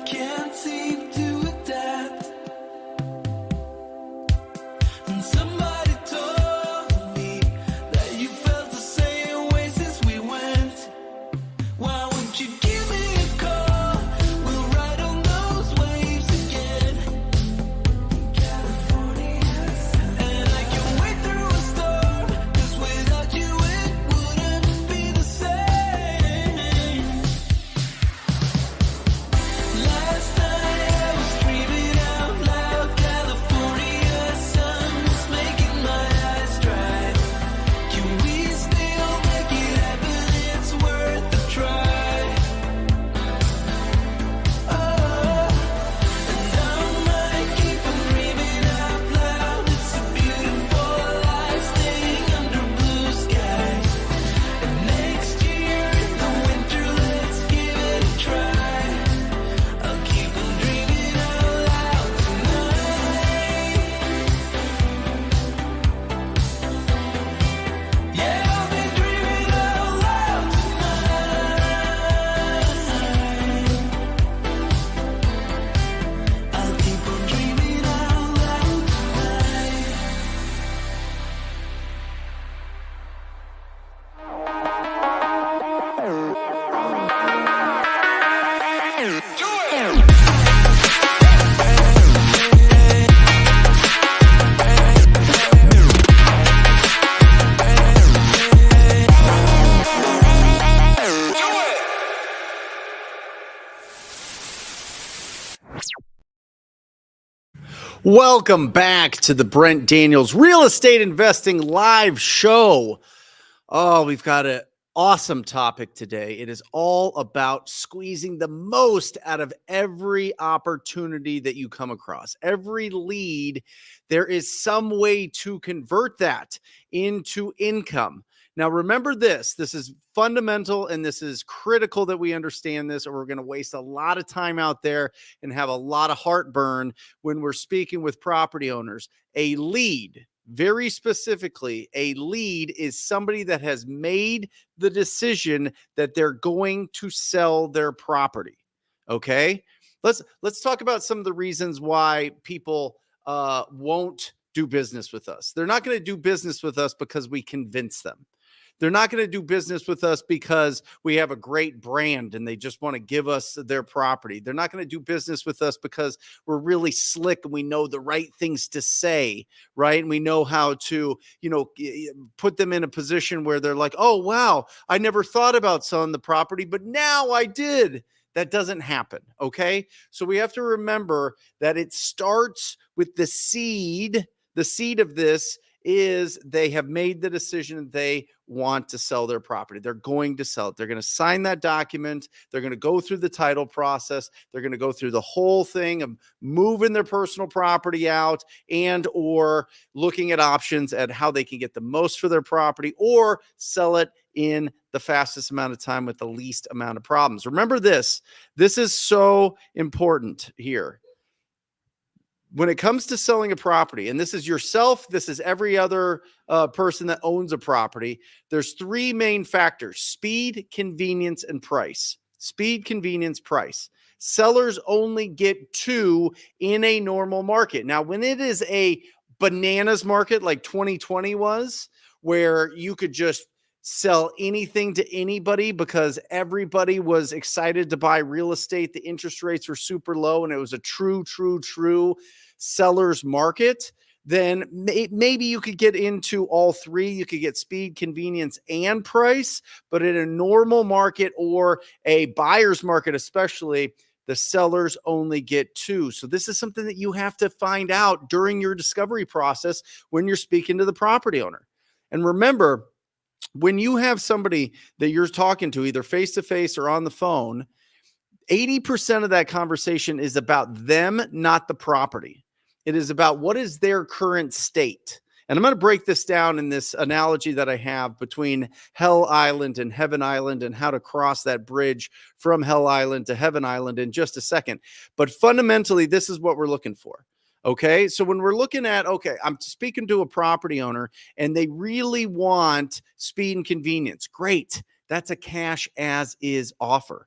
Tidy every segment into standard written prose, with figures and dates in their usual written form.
can't seem to adapt. And somebody told me that you felt the same way since we went. Why won't you give me a call? We'll ride on those waves again. California sun. And I can wait through a storm, 'cause without you it wouldn't be the same. Last night I was dreaming out loud. California sun was making my eyes dry. Can we still make it happen? It's worth a try. Oh, and I might keep on dreaming out loud. It's a beautiful life staying under blue skies. And next year in the winter, let's give it a try. I'll keep on dreaming out loud tonight. Yeah, I'll be dreaming out loud tonight. I'll keep on dreaming out loud tonight. Welcome back to the Brent Daniels Real Estate Investing Live Show. Oh, we've got an awesome topic today. It is all about squeezing the most out of every opportunity that you come across. Every lead, there is some way to convert that into income. Now, remember this is fundamental and this is critical that we understand this, or we're going to waste a lot of time out there and have a lot of heartburn when we're speaking with property owners. A lead, very specifically, a lead is somebody that has made the decision that they're going to sell their property. Okay, let's talk about some of the reasons why people won't do business with us. They're not going to do business with us because we convince them. They're not going to do business with us because we have a great brand and they just want to give us their property. They're not going to do business with us because we're really slick and we know the right things to say, right? And we know how to, put them in a position where they're like, oh, wow, I never thought about selling the property, but now I did. That doesn't happen, okay? So we have to remember that it starts with the seed. The seed of this is they have made the decision they want to sell their property. They're going to sell it. They're going to sign that document. They're going to go through the title process. They're going to go through the whole thing of moving their personal property out and or looking at options at how they can get the most for their property or sell it in the fastest amount of time with the least amount of problems. Remember this is so important here. When it comes to selling a property, and this is yourself, this is every other person that owns a property, there's three main factors: speed, convenience, and price. Speed, convenience, price. Sellers only get two in a normal market. Now, when it is a bananas market like 2020 was, where you could just sell anything to anybody because everybody was excited to buy real estate, the interest rates were super low, and it was a true seller's market, then maybe you could get into all three. You could get speed, convenience, and price. But in a normal market or a buyer's market especially, the sellers only get two. So this is something that you have to find out during your discovery process when you're speaking to the property owner. And remember, when you have somebody that you're talking to, either face-to-face or on the phone, 80% of that conversation is about them, not the property. It is about what is their current state. And I'm going to break this down in this analogy that I have between Hell Island and Heaven Island and how to cross that bridge from Hell Island to Heaven Island in just a second. But fundamentally, this is what we're looking for. Okay, so when we're looking at, I'm speaking to a property owner and they really want speed and convenience. Great. That's a cash as is offer.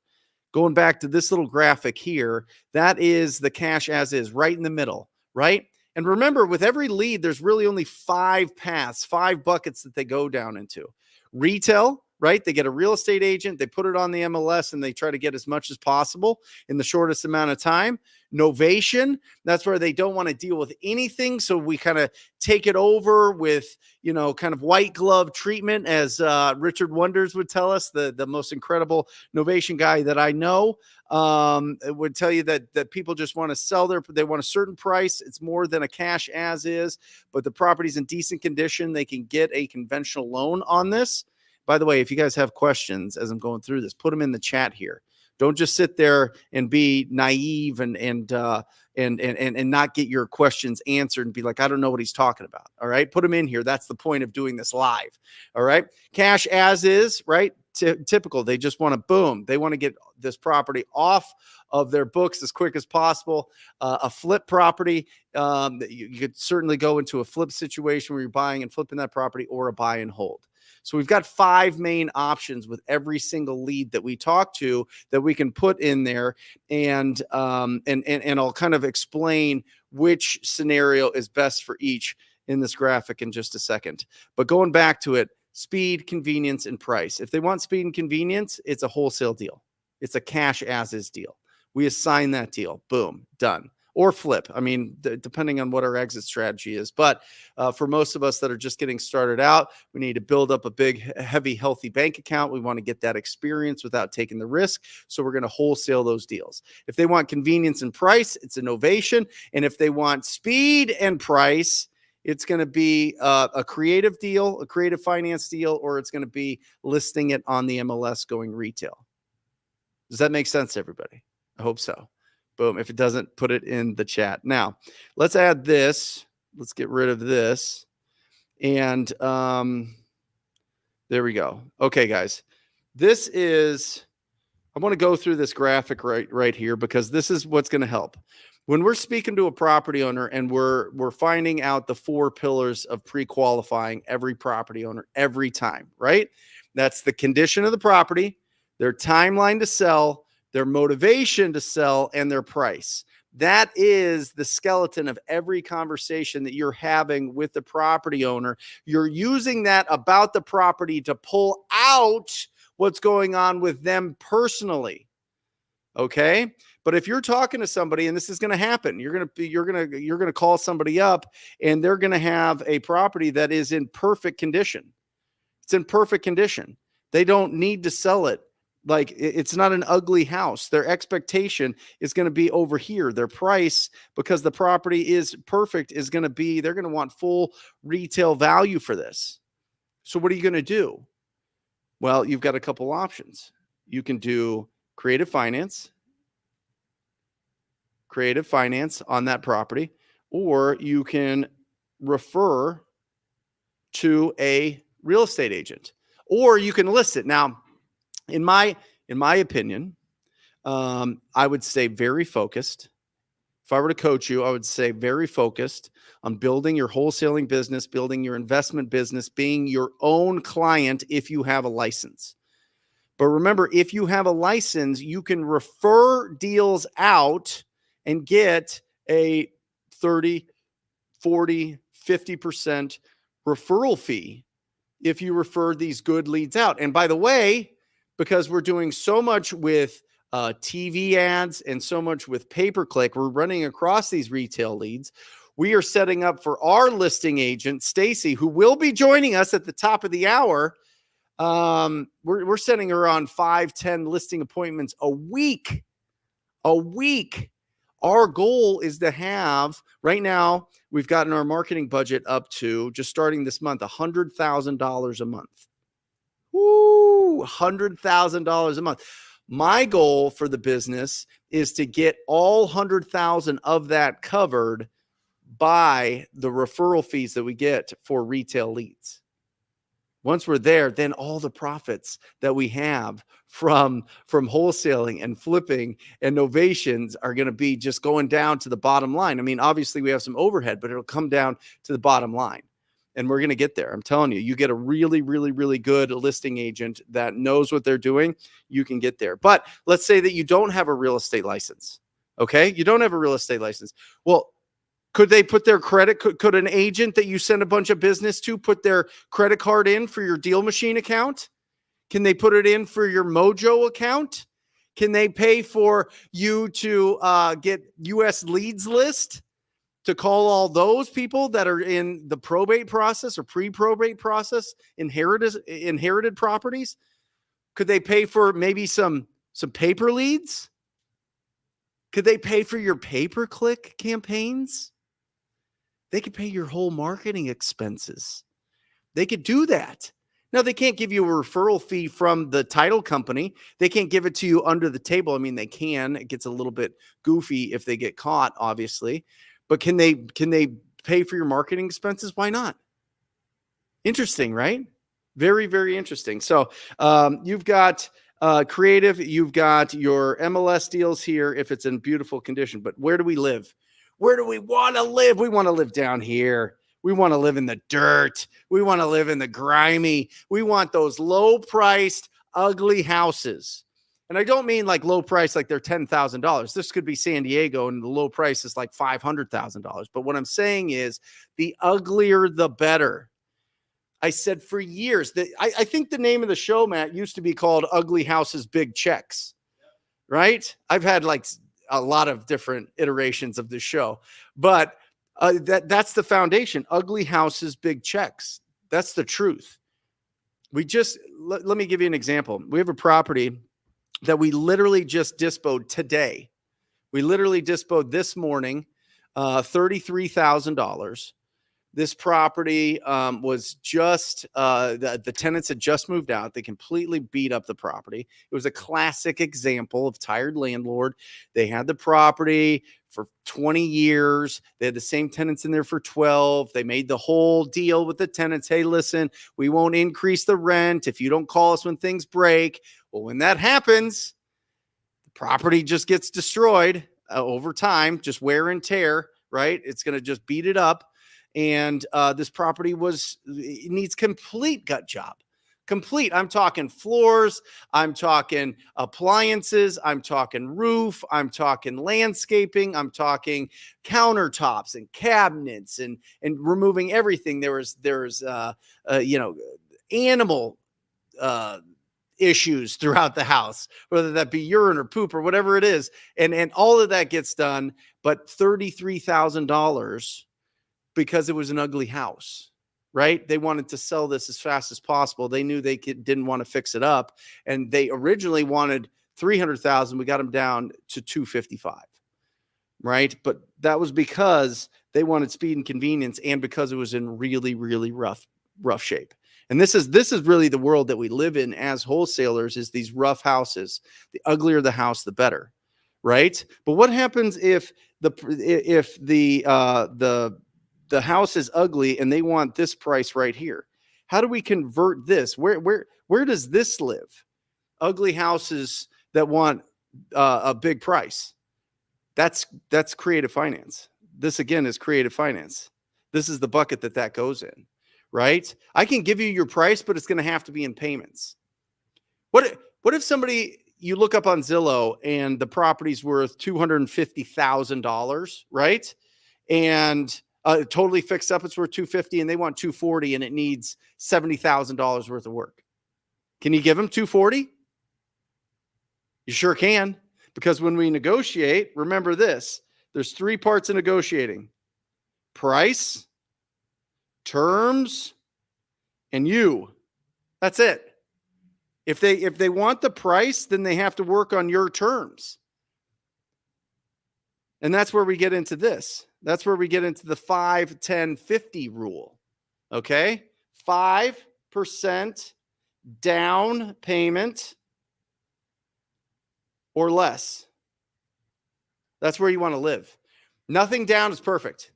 Going back to this little graphic here, that is the cash as is right in the middle, right? And remember, with every lead, there's really only 5 paths, 5 buckets that they go down into. Retail, right? They get a real estate agent, they put it on the MLS, and they try to get as much as possible in the shortest amount of time. Novation, that's where they don't want to deal with anything. So we kind of take it over with, kind of white glove treatment, as Richard Wonders would tell us, the most incredible Novation guy that I know. It would tell you that people just want to sell they want a certain price. It's more than a cash as is, but the property's in decent condition. They can get a conventional loan on this. By the way, if you guys have questions as I'm going through this, put them in the chat here. Don't just sit there and be naive and not get your questions answered and be like, I don't know what he's talking about. All right. Put them in here. That's the point of doing this live. All right. Cash as is, right? Typical. They just want to boom. They want to get this property off of their books as quick as possible. A flip property. You could certainly go into a flip situation where you're buying and flipping that property, or a buy and hold. So we've got 5 main options with every single lead that we talk to that we can put in there. And I'll kind of explain which scenario is best for each in this graphic in just a second. But going back to it, speed, convenience, and price. If they want speed and convenience, it's a wholesale deal. It's a cash as is deal. We assign that deal. Boom, done. Or flip. I mean, depending on what our exit strategy is. But for most of us that are just getting started out, we need to build up a big, heavy, healthy bank account. We want to get that experience without taking the risk. So we're going to wholesale those deals. If they want convenience and price, it's a Novation. And if they want speed and price, it's going to be a creative deal, a creative finance deal, or it's going to be listing it on the MLS going retail. Does that make sense, everybody? I hope so. Boom. If it doesn't, put it in the chat. Now, let's add this. Let's get rid of this. And there we go. Okay, guys. This is, I want to go through this graphic right here, because this is what's going to help. When we're speaking to a property owner and we're finding out the 4 pillars of pre-qualifying every property owner every time, right? That's the condition of the property, their timeline to sell, their motivation to sell, and their price. That is the skeleton of every conversation that you're having with the property owner. You're using that about the property to pull out what's going on with them personally. Okay. But if you're talking to somebody, and this is going to happen, you're going to call somebody up and they're going to have a property that is in perfect condition. It's in perfect condition. They don't need to sell it. Like, it's not an ugly house. Their expectation is going to be over here. Their price, because the property is perfect, is going to be, they're going to want full retail value for this. So what are you going to do? Well, you've got a couple options. You can do creative finance on that property, or you can refer to a real estate agent, or you can list it. Now, in my opinion, I would say very focused. If I were to coach you, I would say very focused on building your wholesaling business, building your investment business, being your own client if you have a license. But remember, if you have a license, you can refer deals out and get a 30, 40, 50% referral fee if you refer these good leads out. And by the way, because we're doing so much with TV ads and so much with pay-per-click, we're running across these retail leads. We are setting up for our listing agent, Stacy, who will be joining us at the top of the hour. We're setting her on 5-10 listing appointments a week. Our goal is to have, right now, we've gotten our marketing budget up to, just starting this month, $100,000 a month. Woo, $100,000 a month. My goal for the business is to get all 100,000 of that covered by the referral fees that we get for retail leads. Once we're there, then all the profits that we have from wholesaling and flipping and novations are going to be just going down to the bottom line. I mean, obviously we have some overhead, but it'll come down to the bottom line. And we're going to get there. I'm telling you, you get a really, really, really good listing agent that knows what they're doing, you can get there. But let's say that you don't have a real estate license. Okay. You don't have a real estate license. Well, could they put their credit? Could an agent that you send a bunch of business to put their credit card in for your Deal Machine account? Can they put it in for your Mojo account? Can they pay for you to get US Leads List to call all those people that are in the probate process or pre-probate process, inherited properties? Could they pay for maybe some paper leads? Could they pay for your pay-per-click campaigns? They could pay your whole marketing expenses. They could do that. Now, they can't give you a referral fee from the title company. They can't give it to you under the table. I mean, they can. It gets a little bit goofy if they get caught, obviously. But can they pay for your marketing expenses? Why not? Interesting, right? Very, very interesting. So you've got creative. You've got your MLS deals here if it's in beautiful condition. But where do we live? Where do we want to live? We want to live down here. We want to live in the dirt. We want to live in the grimy. We want those low-priced, ugly houses. And I don't mean like low price, like they're $10,000. This could be San Diego and the low price is like $500,000. But what I'm saying is the uglier, the better. I said for years that I think the name of the show, Matt, used to be called Ugly Houses, Big Checks, right? I've had like a lot of different iterations of the show, but that's the foundation. Ugly houses, big checks. That's the truth. Let me give you an example. We have a property that we literally just disposed today. We literally disposed this morning, $33,000. This property was just, the tenants had just moved out. They completely beat up the property. It was a classic example of tired landlord. They had the property for 20 years. They had the same tenants in there for 12. They made the whole deal with the tenants. Hey, listen, we won't increase the rent if you don't call us when things break. Well, when that happens, the property just gets destroyed over time, just wear and tear, right? It's going to just beat it up. And this property it needs complete gut job. Complete. I'm talking floors. I'm talking appliances. I'm talking roof. I'm talking landscaping. I'm talking countertops and cabinets and removing everything. There's animal issues throughout the house, whether that be urine or poop or whatever it is. And all of that gets done, but $33,000 because it was an ugly house, right? They wanted to sell this as fast as possible. They knew they didn't want to fix it up. And they originally wanted $300,000. We got them down to $255,000, right? But that was because they wanted speed and convenience and because it was in really, really rough shape. And this is really the world that we live in as wholesalers, is these rough houses. The uglier the house, the better, right? But what happens if the house is ugly and they want this price right here? How do we convert this? Where does this live? Ugly houses that want a big price. That's creative finance. This again is creative finance. This is the bucket that goes in, right? I can give you your price, but it's going to have to be in payments. What if somebody, you look up on Zillow and the property's worth $250,000, right? And totally fixed up, it's worth $250,000 and they want $240,000 and it needs $70,000 worth of work. Can you give them $240,000? You sure can, because when we negotiate, remember this, there's 3 parts of negotiating: price, terms, and you. That's it. If they want the price, then they have to work on your terms. And that's where we get into this. That's where we get into the 5, 10, 50 rule. Okay? 5% down payment or less. That's where you want to live. Nothing down is perfect.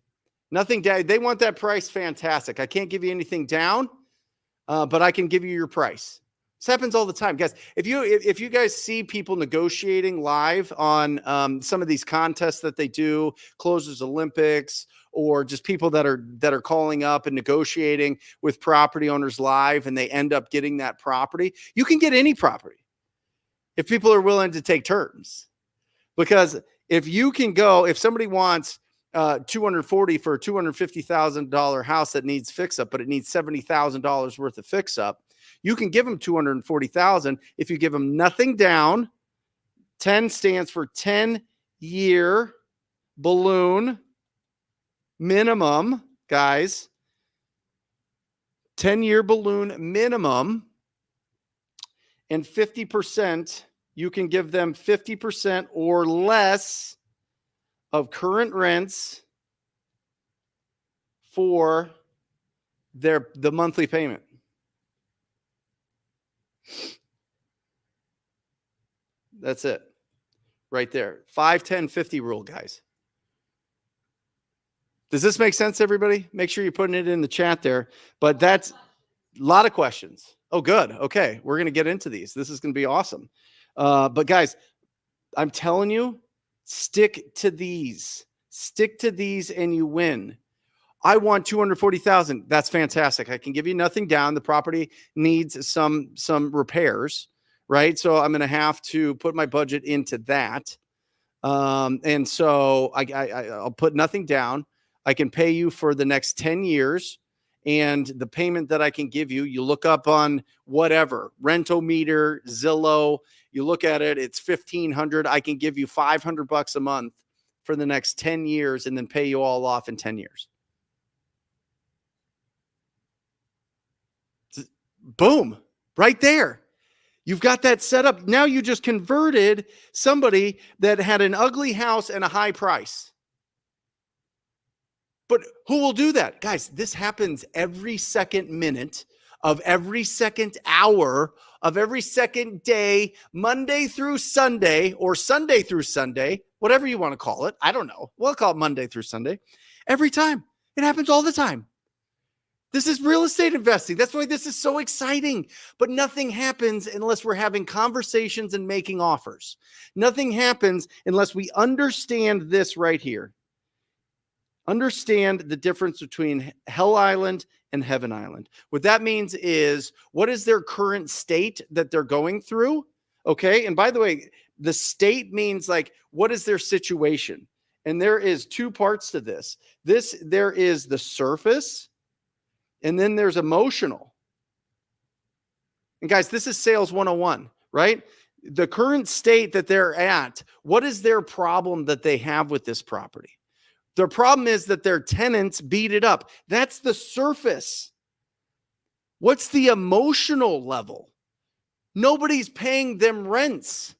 Nothing down. They want that price. Fantastic. I can't give you anything down, but I can give you your price. This happens all the time, guys. If you guys see people negotiating live on some of these contests that they do, Closers Olympics, or just people that are calling up and negotiating with property owners live, and they end up getting that property, you can get any property if people are willing to take terms. Because if somebody wants 240 for a $250,000 house that needs fix up, but it needs $70,000 worth of fix up, you can give them 240,000 if you give them nothing down. 10 stands for 10-year balloon minimum, guys. 10-year balloon minimum, and 50%, you can give them 50% or less of current rents for the monthly payment. That's it. Right there. 5, 10, 50 rule, guys. Does this make sense, everybody? Make sure you're putting it in the chat there. But that's a lot of questions. Oh, good. Okay. We're going to get into these. This is going to be awesome. But guys, I'm telling you, stick to these. Stick to these and you win. I want 240,000. That's fantastic. I can give you nothing down. The property needs some repairs, right? So I'm going to have to put my budget into that. And so I'll put nothing down. I can pay you for the next 10 years. And the payment that I can give you, you look up on whatever, Rentometer, Zillow, you look at it, it's $1,500. I can give you $500 a month for the next 10 years and then pay you all off in 10 years. Boom, right there. You've got that set up. Now you just converted somebody that had an ugly house and a high price. But who will do that? Guys, this happens every second minute of every second hour of every second day, Monday through Sunday, or Sunday through Sunday, whatever you want to call it. I don't know. We'll call it Monday through Sunday. Every time. It happens all the time. This is real estate investing. That's why this is so exciting. But nothing happens unless we're having conversations and making offers. Nothing happens unless we understand this right here. Understand the difference between Hell Island and Heaven Island. What that means is, what is their current state that they're going through? Okay. And by the way, the state means like, what is their situation? And there is two parts to this. There is the surface, and then there's emotional. And guys, this is sales 101, right? The current state that they're at, what is their problem that they have with this property? Their problem is that their tenants beat it up. That's the surface. What's the emotional level? Nobody's paying them rents.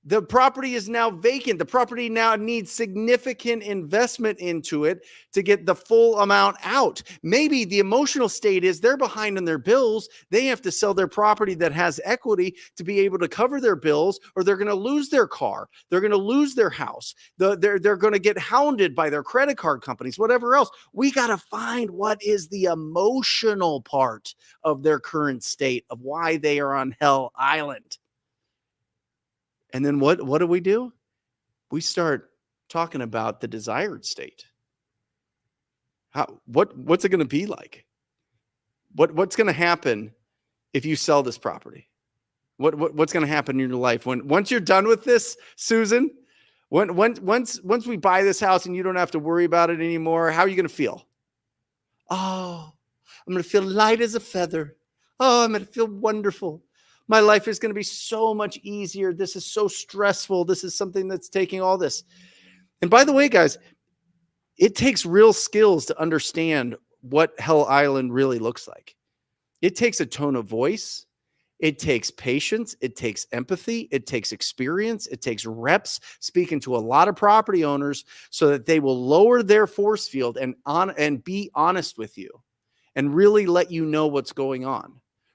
The property is now vacant. The property now needs significant investment into it to get the full amount out. Maybe the emotional state is they're behind on their bills. They have to sell their property that has equity to be able to cover their bills, or they're going to lose their car. They're going to lose their house. They're going to get hounded by their credit card companies, whatever else. We got to find what is the emotional part of their current state of why they are on Hell Island. And then what do? We start talking about the desired state. What's it going to be like? What's going to happen if you sell this property? What's going to happen in your life once you're done with this, Susan? Once we buy this house and you don't have to worry about it anymore, how are you going to feel? Oh, I'm going to feel light as a feather. Oh, I'm going to feel wonderful. My life is going to be so much easier. This is so stressful. This is something that's taking all this. And by the way, guys, it takes real skills to understand what Hell Island really looks like. It takes a tone of voice. It takes patience. It takes empathy. It takes experience. It takes reps speaking to a lot of property owners so that they will lower their force field and be honest with you and really let you know what's going on.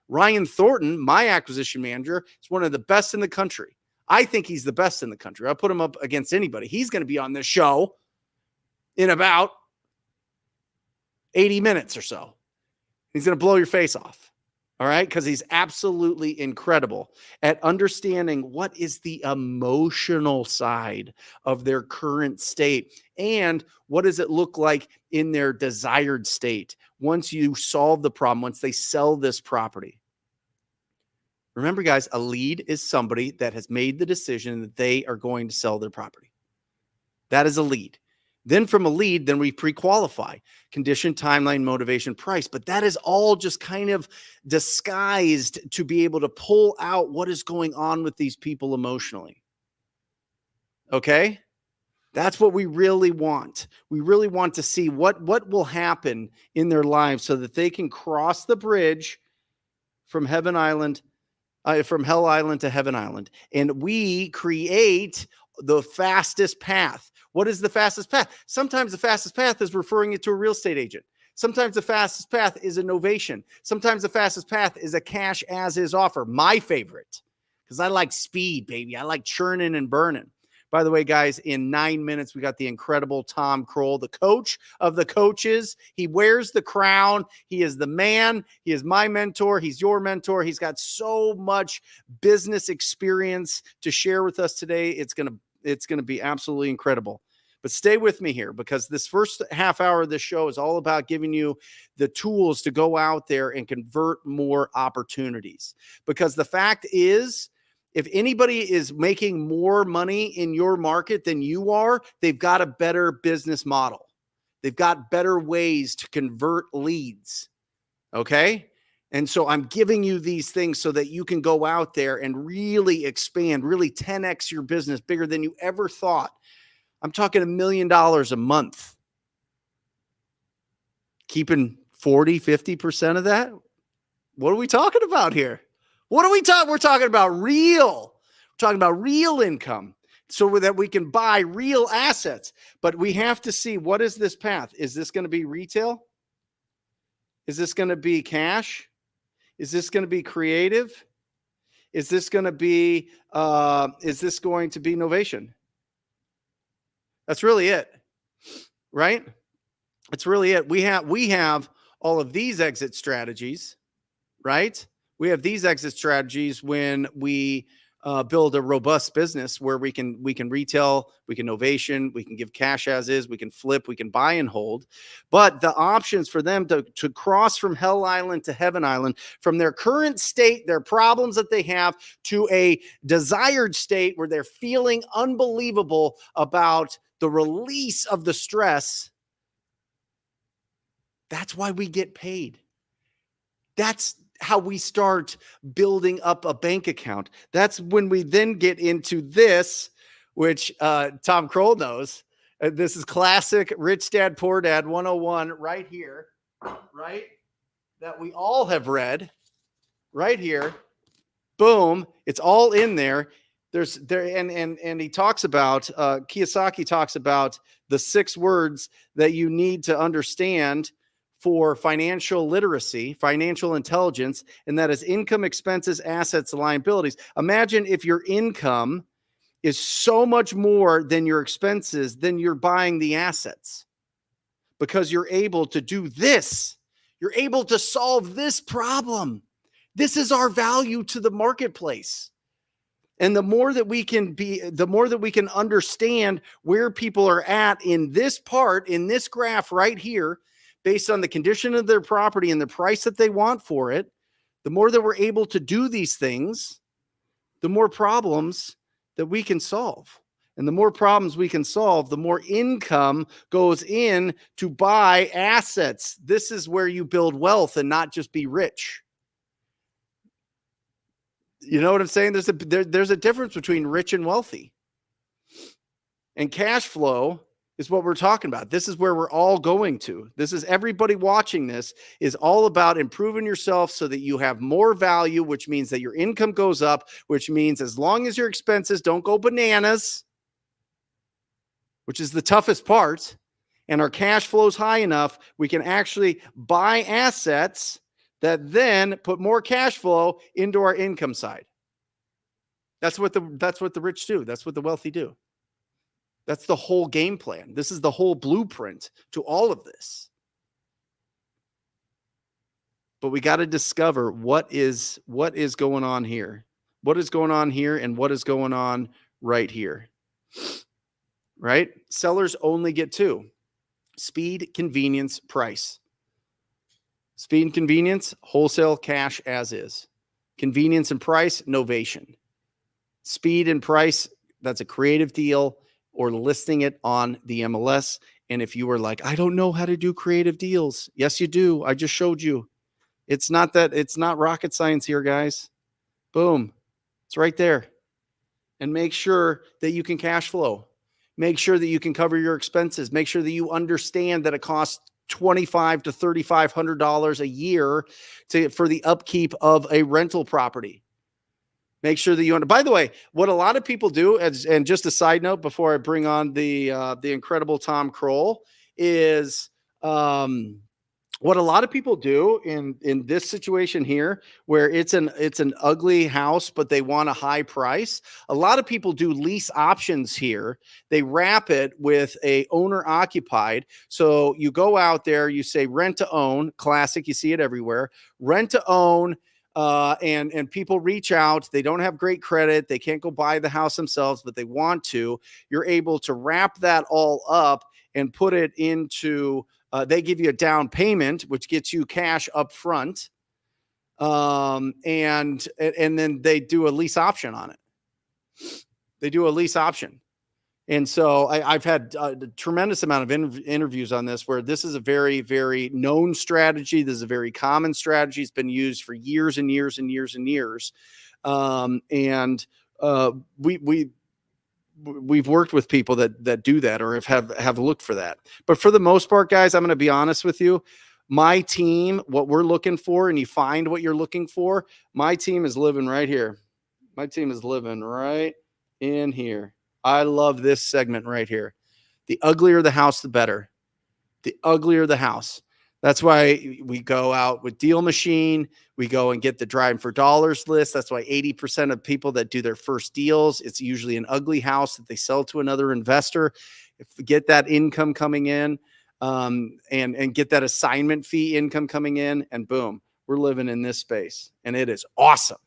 Ryan Thorton, my acquisition manager, is one of the best in the country. I think he's the best in the country. I'll put him up against anybody. He's going to be on this show in about 80 minutes or so. He's going to blow your face off. All right. Because he's absolutely incredible at understanding what is the emotional side of their current state and what does it look like in their desired state once you solve the problem, once they sell this property. Remember, guys, a lead is somebody that has made the decision that they are going to sell their property. That is a lead. Then from a lead, then we pre-qualify condition, timeline, motivation, price. But that is all just kind of disguised to be able to pull out what is going on with these people emotionally. Okay? That's what we really want. We really want to see what will happen in their lives so that they can cross the bridge from from Hell Island to Heaven Island. And we create the fastest path. What is the fastest path? Sometimes the fastest path is referring it to a real estate agent. Sometimes the fastest path is a novation. Sometimes the fastest path is a cash as is offer. My favorite, because I like speed, baby. I like churning and burning. By the way, guys, in 9 minutes, we got the incredible Tom Croll, the coach of the coaches. He wears the crown. He is the man. He is my mentor. He's your mentor. He's got so much business experience to share with us today. It's going to be absolutely incredible. But stay with me here because this first half hour of this show is all about giving you the tools to go out there and convert more opportunities. Because the fact is, if anybody is making more money in your market than you are, they've got a better business model. They've got better ways to convert leads. Okay? And so I'm giving you these things so that you can go out there and really expand, really 10x your business bigger than you ever thought. I'm talking $1 million a month. Keeping 40, 50% of that? What are we talking about here? What are we talking? We're talking about real. We're talking about real income so that we can buy real assets. But we have to see, what is this path? Is this going to be retail? Is this going to be cash? Is this going to be creative? Is this going to be novation? That's really it. Right? That's really it. We have all of these exit strategies, right? We have these exit strategies when we build a robust business where we can retail, we can novation, we can give cash as is, we can flip, we can buy and hold. But the options for them to cross from Hell Island to Heaven Island, from their current state, their problems that they have, to a desired state where they're feeling unbelievable about the release of the stress. That's why we get paid. That's how we start building up a bank account. That's when we then get into this, which Tom Croll knows. This is classic Rich Dad, Poor Dad 101 right here, right? That we all have read right here. Boom. It's all in there. And he talks about, Kiyosaki talks about the 6 words that you need to understand for financial literacy, financial intelligence, and that is income, expenses, assets, and liabilities. Imagine if your income is so much more than your expenses, then you're buying the assets because you're able to do this. You're able to solve this problem. This is our value to the marketplace. And the more that we can understand where people are at in this part, in this graph right here, based on the condition of their property and the price that they want for it, the more that we're able to do these things, the more problems that we can solve. And the more problems we can solve, the more income goes in to buy assets. This is where you build wealth and not just be rich. You know what I'm saying? There's a difference between rich and wealthy. And cash flow is what we're talking about. This is where we're all going to. This is everybody watching this is all about improving yourself so that you have more value, which means that your income goes up, which means as long as your expenses don't go bananas, which is the toughest part, and our cash flow is high enough, we can actually buy assets that then put more cash flow into our income side. That's what the rich do. That's what the wealthy do. That's the whole game plan. This is the whole blueprint to all of this. but we got to discover what is going on here. What is going on here and what is going on right here. Right? Sellers only get two: speed, convenience, price. Speed and convenience, wholesale, cash as is. Convenience and price, novation. Speed and price, that's a creative deal or listing it on the MLS. And if you were like, I don't know how to do creative deals. Yes, you do. I just showed you. It's not rocket science here, guys. Boom. It's right there. And make sure that you can cash flow. Make sure that you can cover your expenses. Make sure that you understand that it costs $2,500 to $3,500 a year for the upkeep of a rental property. Make sure that you by the way, what a lot of people do, and just a side note before I bring on the incredible Tom Croll, is what a lot of people do in this situation here, where it's an ugly house, but they want a high price. A lot of people do lease options here. They wrap it with a owner occupied. So you go out there, you say rent to own, classic. You see it everywhere. Rent to own. And people reach out. They don't have great credit. They can't go buy the house themselves, but they want to. You're able to wrap that all up and put it into, they give you a down payment, which gets you cash up front. And then they do a lease option on it. They do a lease option. And so I've had a tremendous amount of interviews on this, where this is a very, very known strategy. This is a very common strategy. It's been used for years and years and years and years. We've worked with people that do that or have looked for that. But for the most part, guys, I'm going to be honest with you. My team, what we're looking for, and you find what you're looking for, my team is living right here. My team is living right in here. I love this segment right here. The uglier the house, the better. The uglier the house. That's why we go out with Deal Machine. We go and get the Driving for Dollars list. That's why 80% of people that do their first deals, it's usually an ugly house that they sell to another investor. If we get that income coming in, and get that assignment fee income coming in, and boom, we're living in this space. And it is awesome.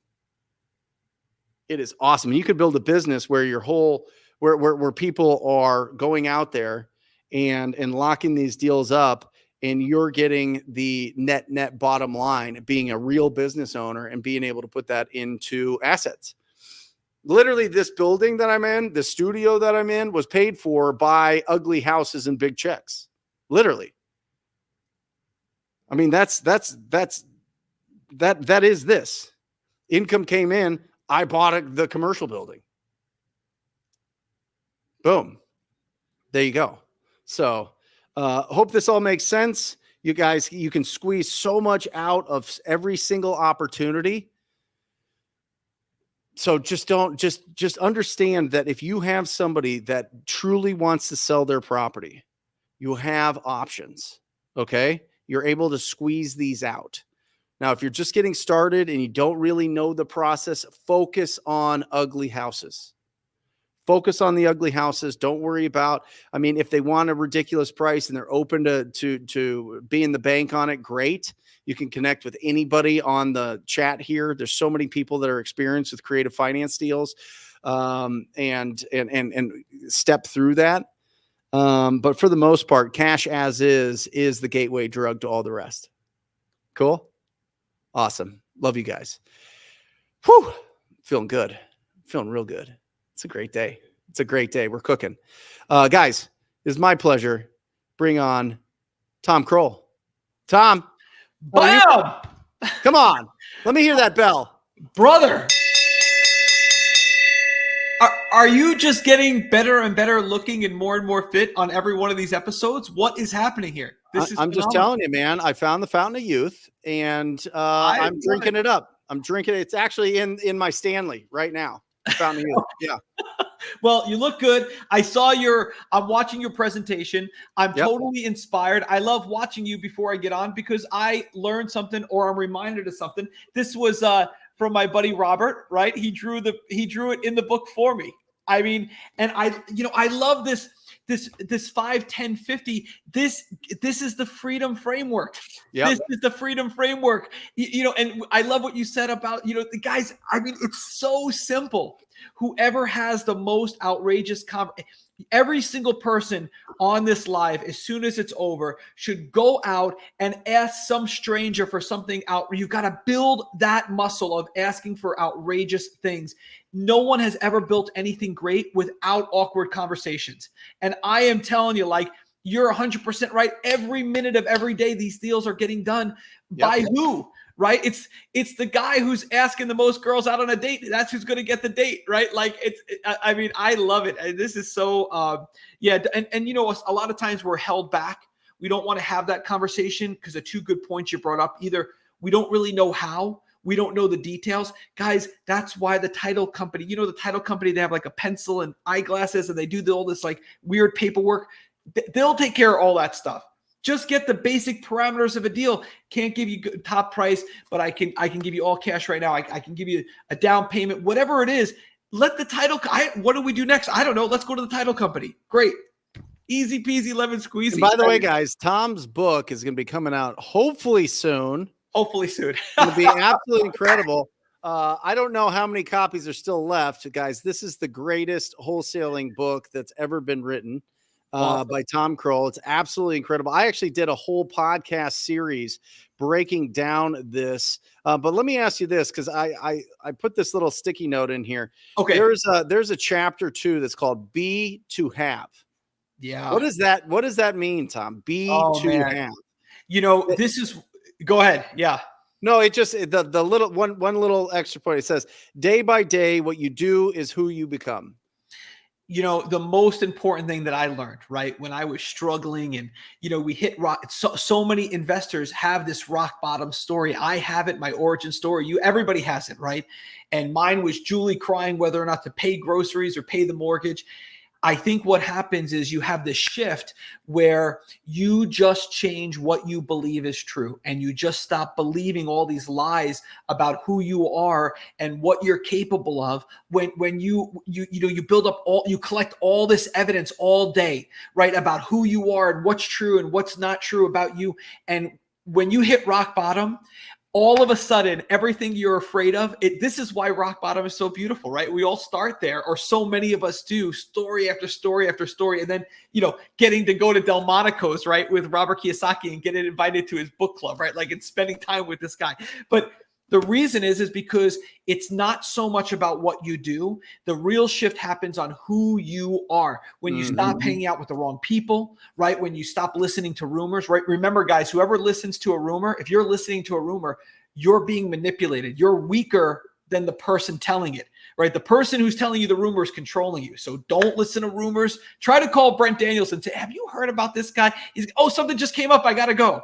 It is awesome. You could build a business where your whole where people are going out there and locking these deals up, and you're getting the net bottom line, being a real business owner and being able to put that into assets. Literally, this building that I'm in, the studio that I'm in, was paid for by ugly houses and big checks. Literally. I mean, that is this. Income came in. I bought the commercial building. Boom. There you go. So hope this all makes sense. You guys, you can squeeze so much out of every single opportunity. So just understand that if you have somebody that truly wants to sell their property, you have options. Okay. You're able to squeeze these out. Now, if you're just getting started and you don't really know the process, focus on ugly houses. Focus on the ugly houses. Don't worry about, if they want a ridiculous price and they're open to being the bank on it, great. You can connect with anybody on the chat here. There's so many people that are experienced with creative finance deals, and step through that. But for the most part, cash as is the gateway drug to all the rest. Cool. Awesome. Love you guys. Whew. Feeling good. Feeling real good. It's a great day. It's a great day. We're cooking. Guys, it's my pleasure. Bring on Tom Croll. Tom. Bam! Come on. Let me hear that bell. Brother. Are you just getting better and better looking and more fit on every one of these episodes? What is happening here? I'm just telling you, man. I found the Fountain of Youth, and I'm drinking it up. I'm drinking it. It's actually in my Stanley right now. Fountain of Youth. Yeah. Well, you look good. I'm watching your presentation. I'm totally inspired. I love watching you before I get on because I learned something or I'm reminded of something. This was from my buddy Robert, right? He drew it in the book for me. I love this this 5, 10, 50. This is the freedom framework. Yep. This is the freedom framework. And I love what you said about, the guys. I mean, it's so simple. Whoever has the most outrageous every single person on this live, as soon as it's over, should go out and ask some stranger for something out. You've got to build that muscle of asking for outrageous things. No one has ever built anything great without awkward conversations. And I am telling you, like, you're 100% right. Every minute of every day, these deals are getting done. By who? Right? It's the guy who's asking the most girls out on a date. That's who's going to get the date, right? Like, I mean, I love it. This is so, And a lot of times we're held back. We don't want to have that conversation because of two good points you brought up. Either we don't really know how, we don't know the details. Guys, that's why the title company, the title company, they have like a pencil and eyeglasses and they do all this like weird paperwork. They'll take care of all that stuff. Just get the basic parameters of a deal. Can't give you top price, but I can give you all cash right now. I can give you a down payment, whatever it is. Let the title. What do we do next? I don't know. Let's go to the title company. Great, easy peasy lemon squeezy. And by the way, guys, Tom's book is going to be coming out hopefully soon. It'll be absolutely incredible. I don't know how many copies are still left, guys. This is the greatest wholesaling book that's ever been written. By Tom Croll. It's absolutely incredible. I actually did a whole podcast series breaking down this. But let me ask you this, because I put this little sticky note in here. Okay. There's a chapter 2 that's called Be to Have. Yeah. What does that mean, Tom? Have. This is, go ahead. Yeah. No, it just the little one little extra point. It says, day by day, what you do is who you become. The most important thing that I learned, right, when I was struggling and, we hit rock, so many investors have this rock bottom story. I have it, my origin story. Everybody has it, right? And mine was Julie crying whether or not to pay groceries or pay the mortgage. I think what happens is you have this shift where you just change what you believe is true, and you just stop believing all these lies about who you are and what you're capable of. When you build up you collect all this evidence all day, right, about who you are and what's true and what's not true about you. And when you hit rock bottom, all of a sudden, everything you're afraid of, this is why rock bottom is so beautiful, right? We all start there, or so many of us do, story after story after story. And then, getting to go to Delmonico's, right, with Robert Kiyosaki and getting invited to his book club, right? Like, it's spending time with this guy. But the reason is because it's not so much about what you do. The real shift happens on who you are. When you stop hanging out with the wrong people, right? When you stop listening to rumors, right? Remember, guys, whoever listens to a rumor, if you're listening to a rumor, you're being manipulated. You're weaker than the person telling it, right? The person who's telling you the rumor is controlling you. So don't listen to rumors. Try to call Brent Daniels and say, have you heard about this guy? Something just came up. I got to go.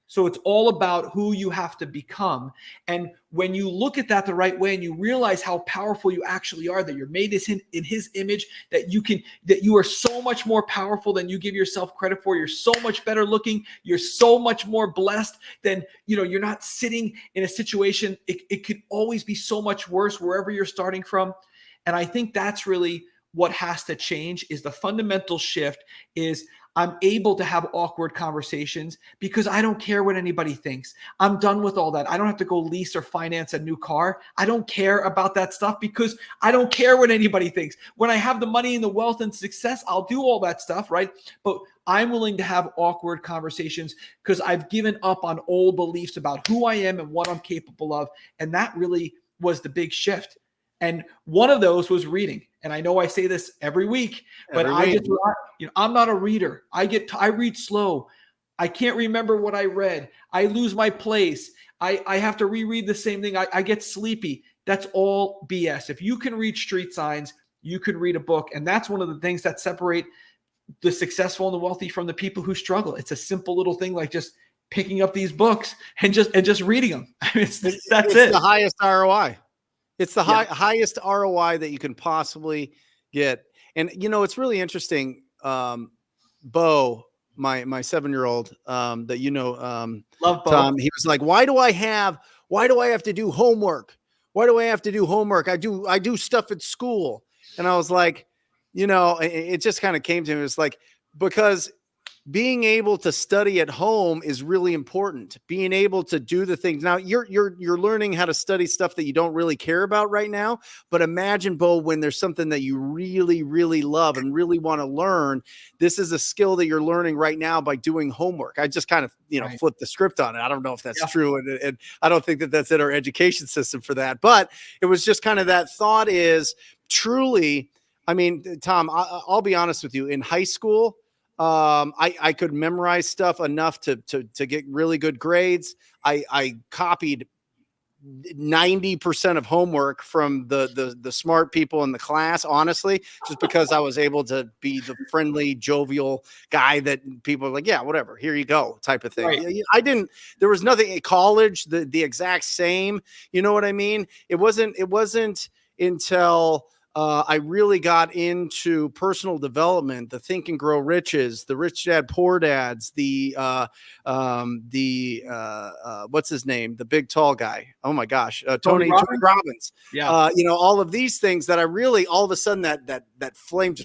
So it's all about who you have to become. And when you look at that the right way and you realize how powerful you actually are, that you're made in his image, that you are so much more powerful than you give yourself credit for. You're so much better looking. You're so much more blessed than, you're not sitting in a situation. It could always be so much worse wherever you're starting from. And I think that's really what has to change. Is the fundamental shift is I'm able to have awkward conversations because I don't care what anybody thinks. I'm done with all that. I don't have to go lease or finance a new car. I don't care about that stuff because I don't care what anybody thinks. When I have the money and the wealth and success, I'll do all that stuff, right? But I'm willing to have awkward conversations because I've given up on old beliefs about who I am and what I'm capable of. And that really was the big shift. And one of those was reading. And I know I say this every week, but I'm not a reader. I read slow. I can't remember what I read. I lose my place. I have to reread the same thing. I get sleepy. That's all BS. If you can read street signs, you could read a book. And that's one of the things that separate the successful and the wealthy from the people who struggle. It's a simple little thing like just picking up these books and just reading them. I mean, that's it. The highest ROI. It's the highest ROI that you can possibly get. And, it's really interesting. Bo, my 7-year-old, that, love Bo. Tom, he was like, why do I have to do homework? Why do I have to do homework? I do stuff at school. And I was like, it just kind of came to me. It's like, because being able to study at home is really important. Being able to do the things. Now you're learning how to study stuff that you don't really care about right now. But imagine, Bo, when there's something that you really, really love and really want to learn. This is a skill that you're learning right now by doing homework. I just kind of, Right. flipped the script on it. I don't know if that's Yeah. true. And I don't think that that's in our education system for that, but it was just kind of that thought is truly, I mean, Tom, I'll be honest with you. In high school, I could memorize stuff enough to get really good grades. I copied 90% of homework from the smart people in the class, honestly, just because I was able to be the friendly, jovial guy that people are like, yeah, whatever, here you go type of thing. Right. I didn't, there was nothing in college, the exact same, you know what I mean? It wasn't until I really got into personal development, the Think and Grow Riches, the Rich Dad Poor Dads, the what's his name, the big tall guy. Oh my gosh, Tony Robbins. Yeah. All of these things that I really all of a sudden that flame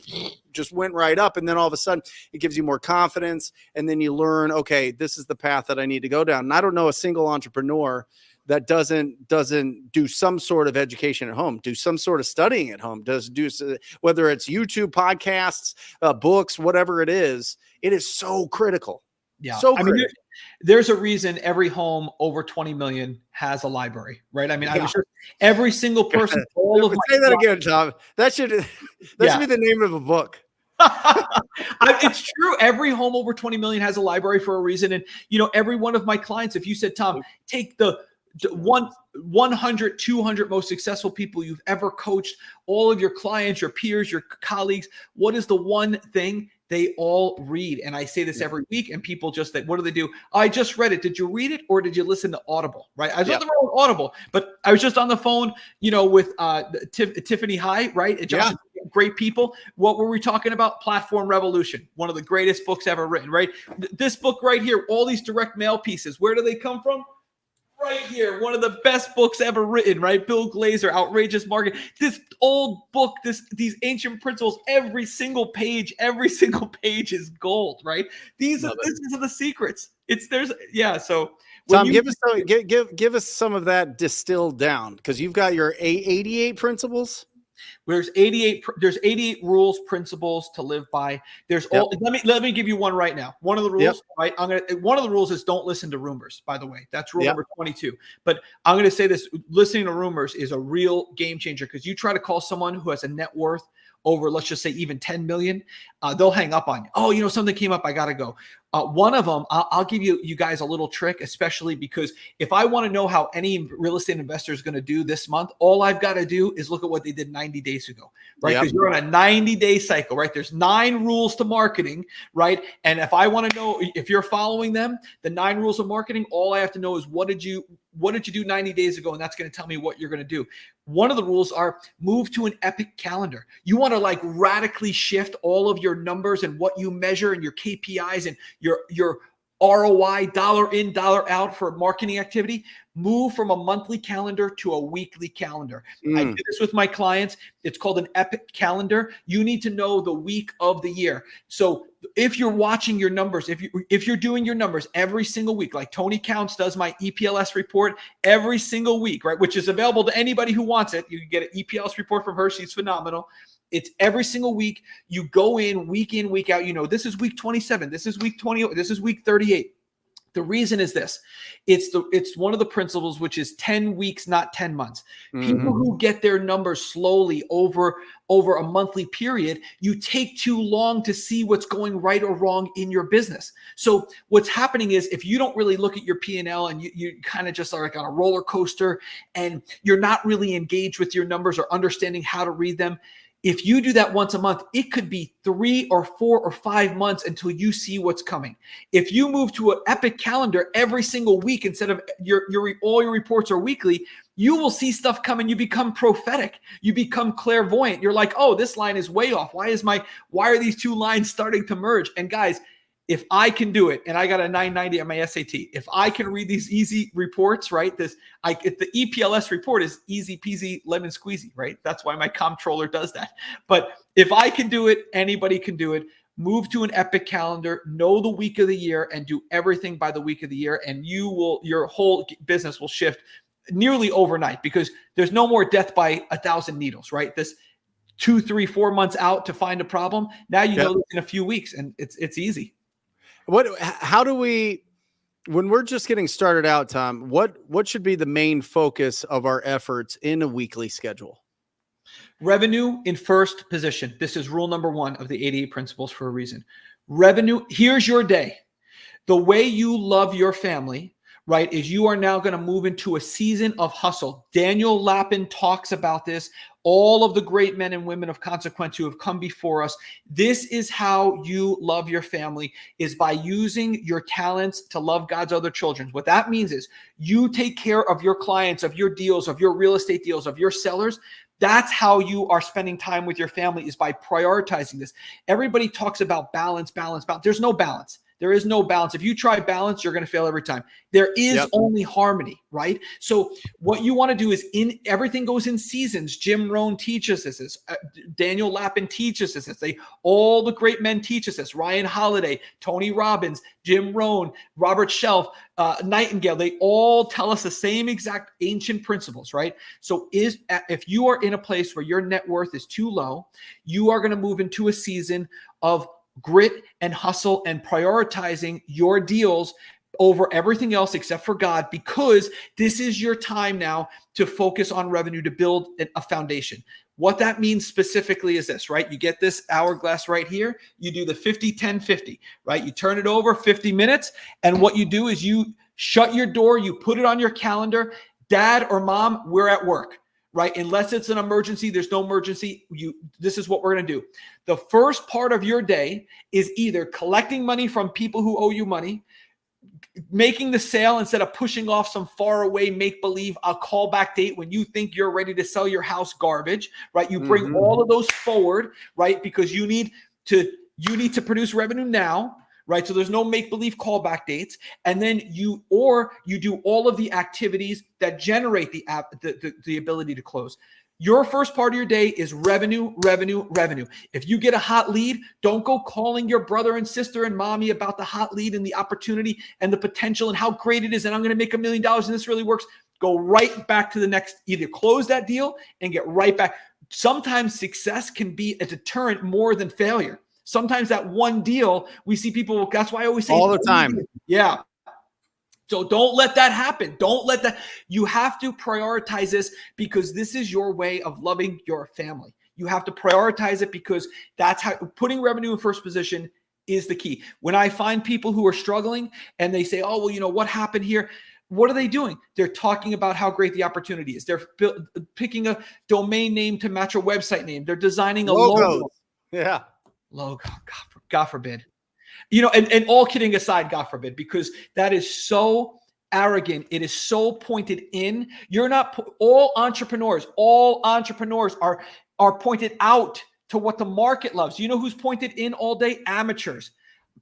just went right up, and then all of a sudden it gives you more confidence, and then you learn, okay, this is the path that I need to go down. And I don't know a single entrepreneur that doesn't do some sort of education at home, do some sort of studying at home, whether it's YouTube, podcasts, books, whatever it is so critical. Yeah. So I mean, critical. there's a reason every home over 20 million has a library, right? I mean, I'm sure every single person, all of say that again, Tom. That should be the name of a book. It's true. Every home over 20 million has a library for a reason. And, every one of my clients, if you said, Tom, take the 100, 200 most successful people you've ever coached, all of your clients, your peers, your colleagues, what is the one thing they all read? And I say this every week, and people just think, what do they do? I just read it. Did you read it, or did you listen to Audible? Right? I was on the road with Audible, but I was just on the phone, with Tiffany High, right? And great people. What were we talking about? Platform Revolution, one of the greatest books ever written, right? This book right here, all these direct mail pieces, where do they come from? Right here, one of the best books ever written, right? Bill Glazer, Outrageous Market. This old book, these ancient principles, every single page is gold, right? These are the secrets. So Tom, give us some of that distilled down, because you've got your 88 principles. There's 88 rules, principles to live by. Let me give you one right now. One of the rules, right? One of the rules is don't listen to rumors, by the way. That's rule number 22. But I'm going to say this, listening to rumors is a real game changer, because you try to call someone who has a net worth over, let's just say, even 10 million, they'll hang up on you. Oh, something came up, I got to go. One of them, I'll give you guys a little trick, especially because if I want to know how any real estate investor is going to do this month, all I've got to do is look at what they did 90 days ago, right? Because you're on a 90-day cycle, right? There's 9 rules to marketing, right? And if I want to know if you're following them, the 9 rules of marketing, all I have to know is what did you do 90 days ago? And that's going to tell me what you're going to do. One of the rules are move to an epic calendar. You want to radically shift all of your numbers and what you measure and your KPIs and your ROI, dollar in, dollar out for marketing activity. Move from a monthly calendar to a weekly calendar. I do this with my clients. It's called an epic calendar. You need to know the week of the year. So if you're watching your numbers, if you're doing your numbers every single week, like Tony Counts does my EPLS report every single week, right? Which is available to anybody who wants it. You can get an EPLS report from her. She's phenomenal. It's every single week. You go in, week out. This is week 27. This is week 20. This is week 38. The reason is this. It's one of the principles, which is 10 weeks, not 10 months. People who get their numbers slowly over a monthly period, you take too long to see what's going right or wrong in your business. So what's happening is, if you don't really look at your P&L and you kind of just are like on a roller coaster and you're not really engaged with your numbers or understanding how to read them, if you do that once a month, it could be 3 or 4 or 5 months until you see what's coming. If you move to an epic calendar every single week instead of all your reports are weekly, you will see stuff coming. You become prophetic. You become clairvoyant. You're like, oh, this line is way off. Why are these 2 lines starting to merge? And guys, if I can do it, and I got a 990 on my SAT, if I can read these easy reports, right? The EPLS report is easy peasy lemon squeezy, right? That's why my comptroller does that. But if I can do it, anybody can do it. move to an epic calendar, know the week of the year, and do everything by the week of the year. And your whole business will shift nearly overnight, because there's no more death by 1,000 needles, right? This 2, 3, 4 months out to find a problem. Now you know in a few weeks, and it's easy. How do we, when we're just getting started out, Tom, what should be the main focus of our efforts in a weekly schedule? Revenue in first position. This is rule number 1 of the 88 principles for a reason. Revenue, here's your day. The way you love your family, right, is you are now going to move into a season of hustle. Daniel Lapin talks about this. All of the great men and women of consequence who have come before us. This is how you love your family, is by using your talents to love God's other children. What that means is you take care of your clients, of your deals, of your real estate deals, of your sellers. That's how you are spending time with your family, is by prioritizing this. Everybody talks about balance, balance, balance. There's no balance. There is no balance. If you try balance, you're going to fail every time. There is only harmony, right? So what you want to do is everything goes in seasons. Jim Rohn teaches us this. Daniel Lapin teaches us this. All the great men teach us this. Ryan Holiday, Tony Robbins, Jim Rohn, Robert Shelf, Nightingale. They all tell us the same exact ancient principles, right? So if you are in a place where your net worth is too low, you are going to move into a season of grit and hustle and prioritizing your deals over everything else except for God, because this is your time now to focus on revenue, to build a foundation. What that means specifically is this, right? You get this hourglass right here. You do the 50, 10, 50, right? You turn it over 50 minutes. And what you do is you shut your door, you put it on your calendar. Dad or mom, we're at work. Right? Unless it's an emergency, there's no emergency. This is what we're going to do. The first part of your day is either collecting money from people who owe you money, making the sale instead of pushing off some far away make-believe a callback date when you think you're ready to sell your house garbage, right? You bring all of those forward, right? Because you need to produce revenue now. Right. So there's no make-believe callback dates. And then you do all of the activities that generate the ability to close. Your first part of your day is revenue, revenue, revenue. If you get a hot lead, don't go calling your brother and sister and mommy about the hot lead and the opportunity and the potential and how great it is. And I'm going to make $1 million and this really works. Go right back to the next, either close that deal and get right back. Sometimes success can be a deterrent more than failure. Sometimes that one deal, we see people, that's why I always say all the time. Yeah. So don't let that happen. You have to prioritize this, because this is your way of loving your family. You have to prioritize it, because that's how putting revenue in first position is the key. When I find people who are struggling and they say, oh, well, what happened here? What are they doing? They're talking about how great the opportunity is. They're picking a domain name to match a website name. They're designing a logo. Yeah. Logo, God forbid. And all kidding aside, God forbid, because that is so arrogant. It is so pointed in. You're not, all entrepreneurs are pointed out to what the market loves. You know who's pointed in all day? Amateurs,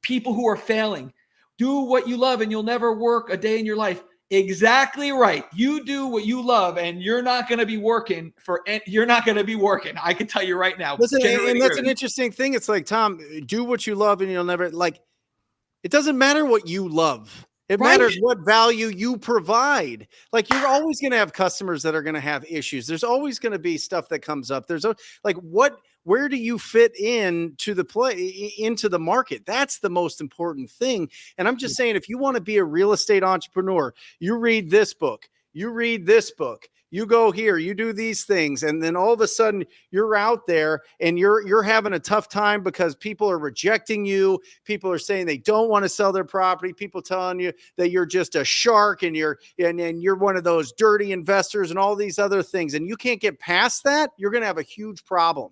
people who are failing. Do what you love and you'll never work a day in your life. Exactly right. You do what you love, and you're not going to be working. I can tell you right now. Listen, and that's an interesting thing. It's like, Tom, do what you love and you'll never, it doesn't matter what you love. It matters what value you provide. Like, you're always going to have customers that are going to have issues. There's always going to be stuff that comes up. Where do you fit into the market? That's the most important thing. And I'm just saying, if you want to be a real estate entrepreneur, you read this book, you go here, you do these things. And then all of a sudden you're out there and you're having a tough time because people are rejecting you. People are saying they don't want to sell their property. People telling you that you're just a shark and you're one of those dirty investors and all these other things. And you can't get past that. You're going to have a huge problem.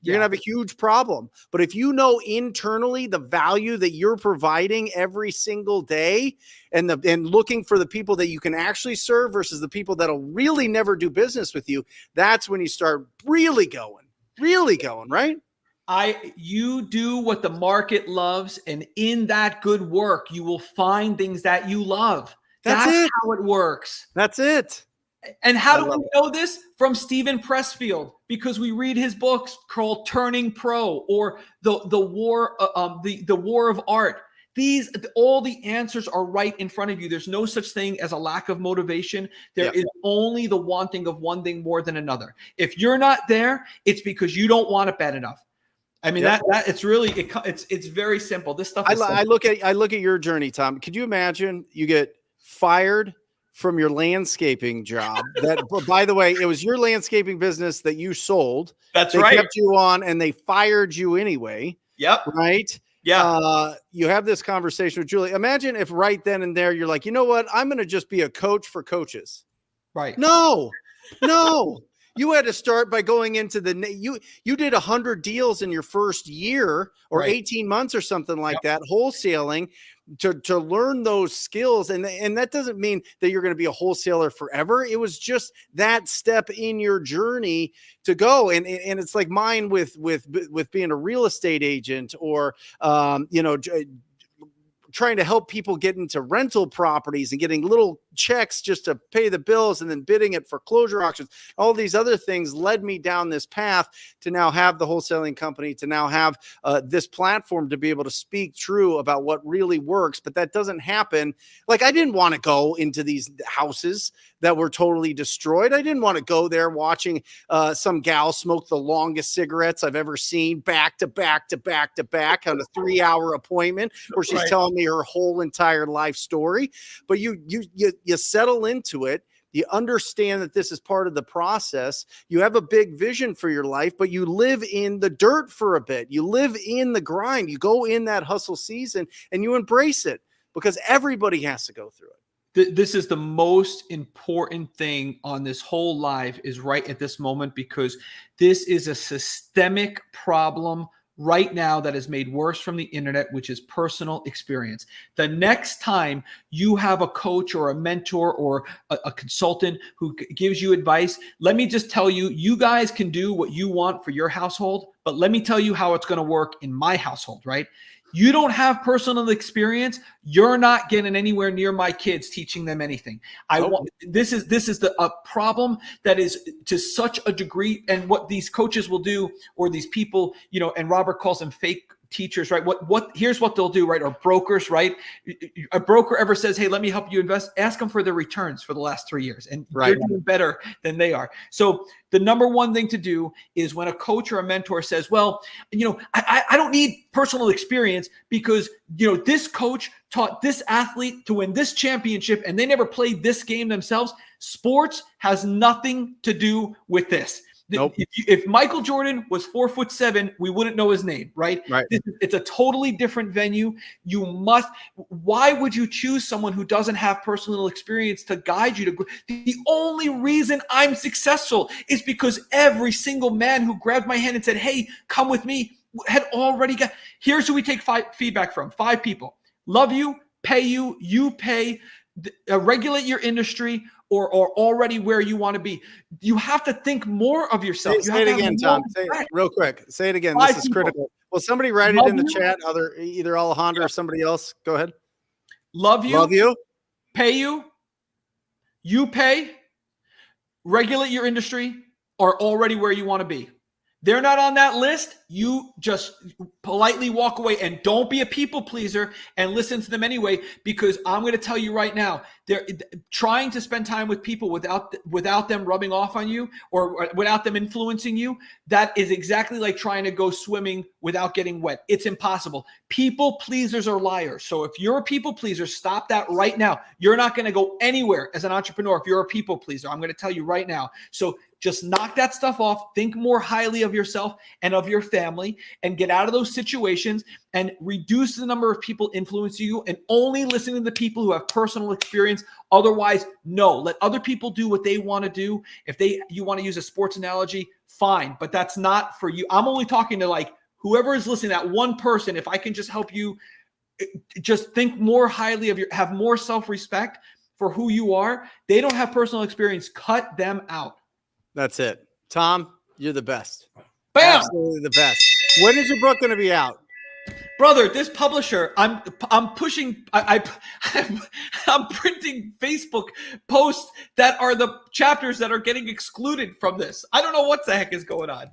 You're going to have a huge problem. But if you know internally the value that you're providing every single day and looking for the people that you can actually serve versus the people that'll really never do business with you, that's when you start really going, right? You do what the market loves, and in that good work, you will find things that you love. That's it. how it works. That's it. And how do we know this? From Stephen Pressfield, because we read his books called Turning Pro or the War of Art. All the answers are right in front of you. There's no such thing as a lack of motivation. There is only the wanting of one thing more than another. If you're not there, it's because you don't want it bad enough. I mean, that it's really, it's very simple. This stuff is I look at your journey, Tom. Could you imagine you get fired from your landscaping job? That, by the way, it was your landscaping business that you sold. That's they right. kept you on and they fired you anyway. Yep. Right. Yeah. You have this conversation with Julie. Imagine if right then and there, you're like, you know what? I'm going to just be a coach for coaches. Right. No. You had to start by going into you did 100 deals in your first year or 18 months or something like that, wholesaling to learn those skills. And that doesn't mean that you're going to be a wholesaler forever. It was just that step in your journey to go. And it's like mine with being a real estate agent or, trying to help people get into rental properties and getting little checks just to pay the bills and then bidding at foreclosure auctions. All these other things led me down this path to now have the wholesaling company, to now have this platform to be able to speak true about what really works. But that doesn't happen. Like, I didn't want to go into these houses that were totally destroyed. I didn't want to go there watching some gal smoke the longest cigarettes I've ever seen back to back to back to back on a 3-hour appointment where she's telling me her whole entire life story. But you settle into it. You understand that this is part of the process. You have a big vision for your life, but you live in the dirt for a bit. You live in the grind. You go in that hustle season and you embrace it because everybody has to go through it. This is the most important thing on this whole live is right at this moment, because this is a systemic problem right now that is made worse from the internet, which is personal experience. The next time you have a coach or a mentor or a consultant who gives you advice, let me just tell you, you guys can do what you want for your household, but let me tell you how it's going to work in my household, right? You don't have personal experience. You're not getting anywhere near my kids teaching them anything. This is a problem that is to such a degree. And what these coaches will do, or these people, and Robert calls them fake teachers, right? Here's what they'll do, right? Or brokers, right? A broker ever says, hey, let me help you invest, ask them for their returns for the last 3 years. And you're doing better than they are. So the number one thing to do is when a coach or a mentor says, well, I don't need personal experience because, this coach taught this athlete to win this championship and they never played this game themselves. Sports has nothing to do with this. Nope. If Michael Jordan was 4'7", we wouldn't know his name, right? It's a totally different venue. Why would you choose someone who doesn't have personal experience to guide you to? The only reason I'm successful is because every single man who grabbed my hand and said, hey, come with me, had already got, here's who we take feedback from, 5 people. Love you, pay you, you pay, regulate your industry, or already where you want to be. You have to think more of yourself. Say it again, Tom. Say it real quick. Say it again. This is critical. Will somebody write it in the chat? Either Alejandro or somebody else. Go ahead. Love you. Pay you. You pay. Regulate your industry, or already where you want to be. They're not on that list. You just politely walk away and don't be a people pleaser and listen to them anyway, because I'm going to tell you right now, they're trying to spend time with people without them rubbing off on you or without them influencing you. That is exactly like trying to go swimming without getting wet. It's impossible. People pleasers are liars. So if you're a people pleaser, stop that right now. You're not going to go anywhere as an entrepreneur if you're a people pleaser. I'm going to tell you right now. So just knock that stuff off. Think more highly of yourself and of your family, and get out of those situations and reduce the number of people influencing you, and only listen to the people who have personal experience. Otherwise, no. Let other people do what they want to do. If you want to use a sports analogy, fine, but that's not for you. I'm only talking to like whoever is listening, that one person. If I can just help you, just think more highly of have more self-respect for who you are. They don't have personal experience. Cut them out. That's it. Tom, you're the best. Bam! Absolutely the best. When is your book going to be out? brother, this publisher, I'm pushing, I'm printing Facebook posts that are the chapters that are getting excluded from this. I don't know what the heck is going on.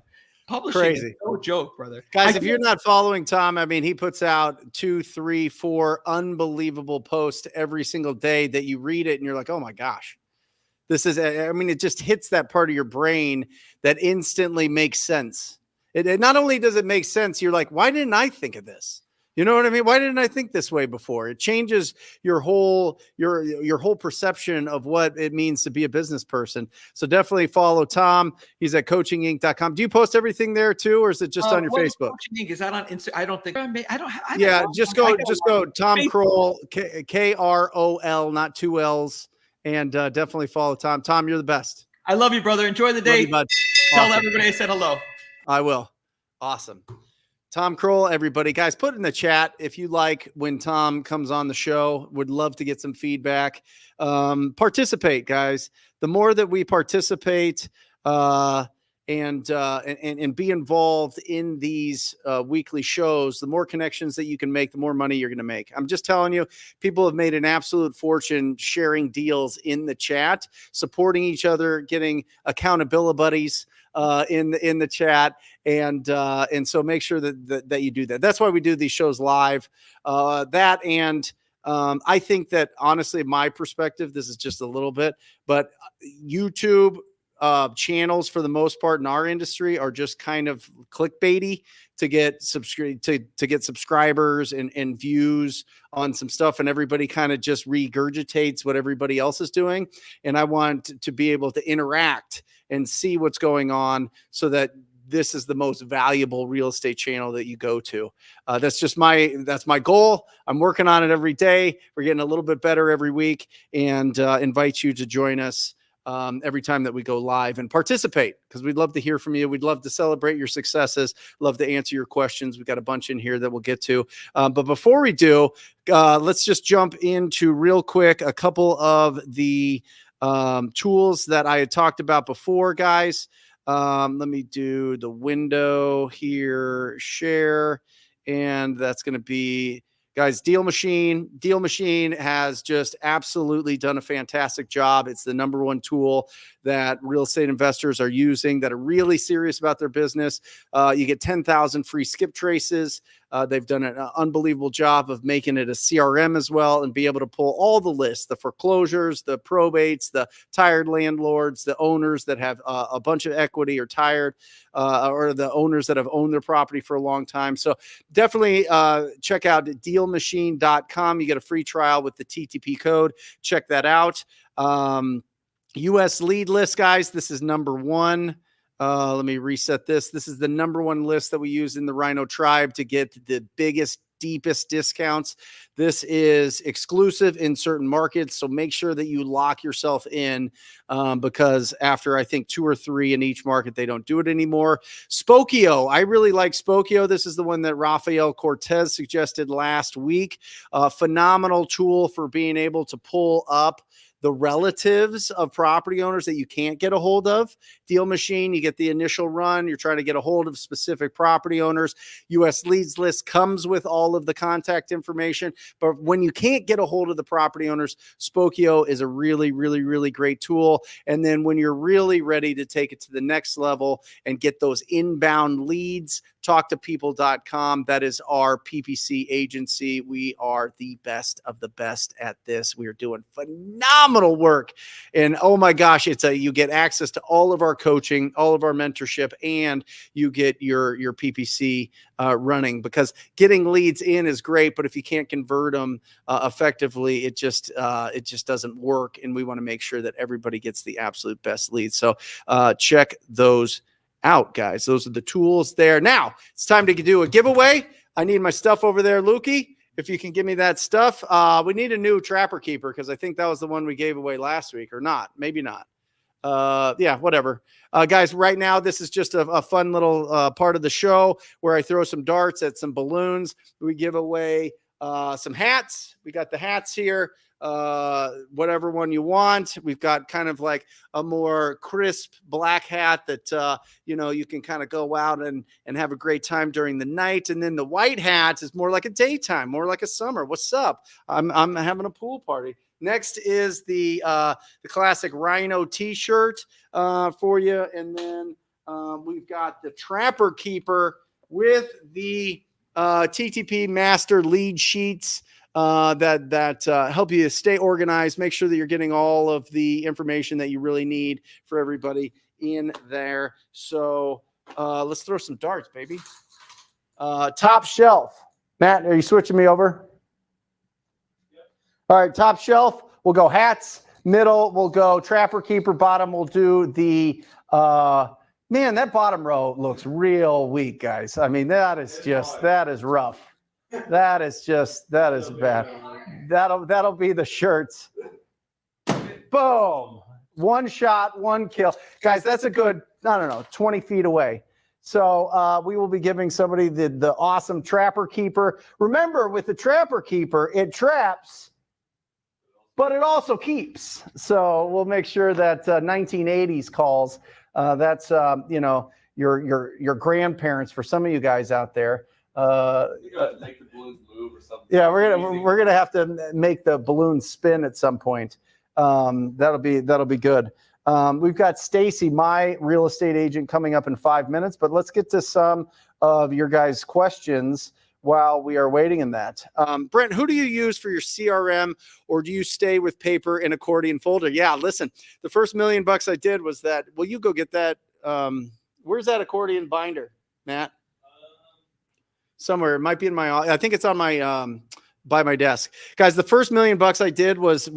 Publishing is Crazy. no joke, brother. Guys, if you're not following Tom, I mean, he puts out 2, 3, 4 unbelievable posts every single day that you read it and you're like, oh my gosh, this is, I mean, it just hits that part of your brain that instantly makes sense. It not only does it make sense, you're like, why didn't I think of this? You know what I mean? Why didn't I think this way before? It changes your whole perception of what it means to be a business person. So definitely follow Tom. He's at coachinginc.com. Do you post everything there too, or is it just on your Facebook? Coaching Inc. Is that on Instagram? I don't think. I don't. Yeah, know. just go. Tom Croll, Kroll, not 2 L's, and definitely follow Tom. Tom, you're the best. I love you, brother. Enjoy the day. Love you, bud. Tell Awesome. everybody I said hello. I will. Awesome. Tom Croll, everybody. Guys, put in the chat if you like when Tom comes on the show. Would love to get some feedback. Participate, guys. The more that we participate and be involved in these weekly shows, the more connections that you can make, the more money you're going to make. I'm just telling you, people have made an absolute fortune sharing deals in the chat, supporting each other, getting accountability buddies in the chat, and so make sure that you do that. That's why we do these shows live. I think that honestly, my perspective, this is just a little bit, but YouTube channels for the most part in our industry are just kind of clickbaity to get subscribers and views on some stuff, and everybody kind of just regurgitates what everybody else is doing. And I want to be able to interact and see what's going on so that this is the most valuable real estate channel that you go to. That's my goal. I'm working on it every day. We're getting a little bit better every week, and invite you to join us every time that we go live and participate, because we'd love to hear from you. We'd love to celebrate your successes, love to answer your questions. We've got a bunch in here that we'll get to. But before we do, let's just jump into real quick a couple of the tools that I had talked about before, guys. Let me do the window here, share, and that's going to be, guys, Deal Machine. Deal Machine has just absolutely done a fantastic job. It's the #1 tool that real estate investors are using that are really serious about their business. You get 10,000 free skip traces. They've done an unbelievable job of making it a CRM as well, and be able to pull all the lists, the foreclosures, the probates, the tired landlords, the owners that have a bunch of equity or tired, or the owners that have owned their property for a long time. So definitely check out dealmachine.com. You get a free trial with the TTP code. Check that out. US lead list, guys. This is #1. Let me reset this. This is the #1 list that we use in the Rhino Tribe to get the biggest, deepest discounts. This is exclusive in certain markets, so make sure that you lock yourself in, because after I think 2 or 3 in each market, they don't do it anymore. Spokio. I really like Spokio. This is the one that Rafael Cortez suggested last week. Phenomenal tool for being able to pull up the relatives of property owners that you can't get a hold of. Deal Machine, you get the initial run. You're trying to get a hold of specific property owners. US Leads List comes with all of the contact information. But when you can't get a hold of the property owners, Spokio is a really, really, really great tool. And then when you're really ready to take it to the next level and get those inbound leads, talktopeople.com. That is our PPC agency. We are the best of the best at this. We are doing phenomenal work. And oh my gosh, you get access to all of our coaching, all of our mentorship, and you get your PPC running, because getting leads in is great, but if you can't convert them effectively, it just doesn't work. And we want to make sure that everybody gets the absolute best leads. So check those out, guys. Those are the tools there. Now it's time to do a giveaway. I need my stuff over there, Lukey. If you can give me that stuff. We need a new Trapper Keeper, because I think that was the one we gave away last week, or not. Maybe not. Yeah, whatever. Guys, right now, this is just a fun little part of the show where I throw some darts at some balloons. We give away some hats. We got the hats here, whatever one you want. We've got kind of like a more crisp black hat that, you can kind of go out and have a great time during the night. And then the white hat is more like a daytime, more like a summer. What's up? I'm having a pool party. Next is the classic Rhino t-shirt for you. And then we've got the Trapper Keeper with the TTP master lead sheets that help you stay organized, make sure that you're getting all of the information that you really need for everybody in there. So let's throw some darts, baby. Top shelf. Matt, are you switching me over? Yep. All right, top shelf. We'll go hats. Middle, we'll go Trapper Keeper. Bottom, we'll do the man, that bottom row looks real weak, guys. I mean, that is rough. That is bad. That'll be the shirts. Boom. One shot, one kill. Guys, that's a good, I don't know, 20 feet away. So we will be giving somebody the awesome Trapper Keeper. Remember, with the Trapper Keeper, it traps, but it also keeps. So we'll make sure that 1980s calls. That's your grandparents for some of you guys out there. Make the balloons move or something. Yeah, we're gonna have to make the balloon spin at some point. That'll be good. We've got Stacy, my real estate agent, coming up in 5 minutes. But let's get to some of your guys' questions while we are waiting in that. Brent, who do you use for your CRM, or do you stay with paper and accordion folder? Yeah, listen, the first $1 million I did was that. Will you go get that? Where's that accordion binder, Matt? Somewhere. It might be in my. I think it's on my by my desk, guys. The first $1 million I did was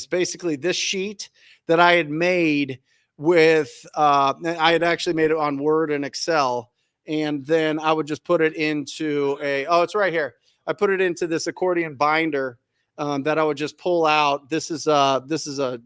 basically this sheet that I had made with. I had actually made it on Word and Excel. And then I would just put it into it's right here. I put it into this accordion binder that I would just pull out. This is the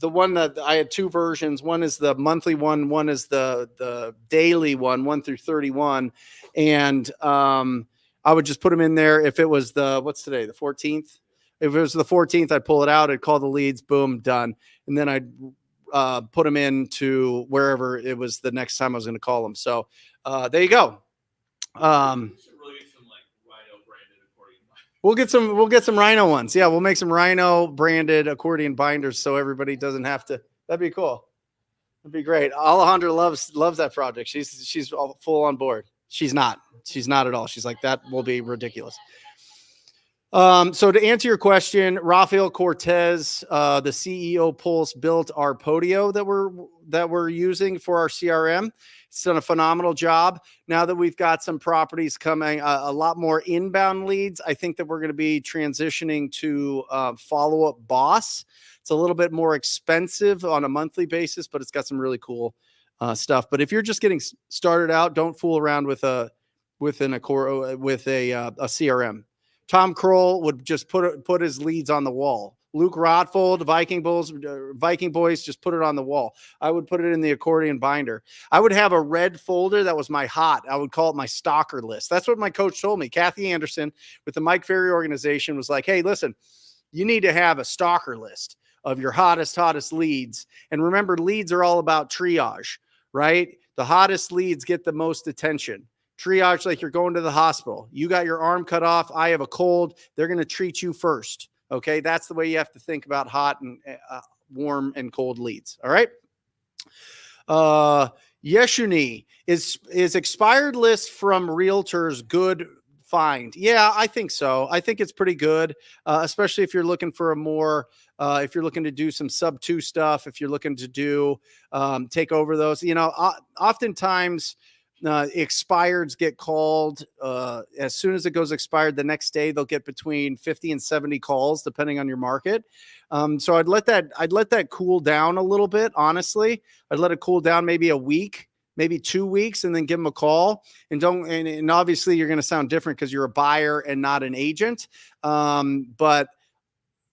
one that I had two versions. One is the monthly one. One is the daily one, 1 through 31. And I would just put them in there. If it was what's today, the 14th? If it was the 14th, I'd pull it out. I'd call the leads, boom, done. And then I'd put them into wherever it was the next time I was going to call them. So there you go. We'll get some Rhino ones. Yeah, we'll make some Rhino branded accordion binders so everybody doesn't have to. That'd be cool. That'd be great. Alejandra loves that project. She's all full on board. She's not at all. She's like, that will be ridiculous. So to answer your question, Rafael Cortez, the CEO Pulse, built our Podio that we're using for our CRM. It's done a phenomenal job. Now that we've got some properties coming, a lot more inbound leads, I think that we're going to be transitioning to Follow-Up Boss. It's a little bit more expensive on a monthly basis, but it's got some really cool stuff. But if you're just getting started out, don't fool around with a CRM. Tom Croll would just put his leads on the wall. Luke Rotfold, Viking Boys, just put it on the wall. I would put it in the accordion binder. I would have a red folder that was my hot. I would call it my stalker list. That's what my coach told me. Kathy Anderson with the Mike Ferry organization was like, hey, listen, you need to have a stalker list of your hottest leads. And remember, leads are all about triage, right? The hottest leads get the most attention. Triage like you're going to the hospital. You got your arm cut off. I have a cold. They're going to treat you first. Okay. That's the way you have to think about hot and warm and cold leads. All right. Yeshuni, is expired list from realtors good find? Yeah, I think so. I think it's pretty good, especially if you're looking for a more, if you're looking to do some sub 2 stuff, if you're looking to do, take over those, oftentimes, expireds get called as soon as it goes expired. The next day they'll get between 50 and 70 calls depending on your market. So I'd let that cool down a little bit. Honestly, I'd let it cool down maybe a week, maybe 2 weeks, and then give them a call. And obviously you're going to sound different because you're a buyer and not an agent. But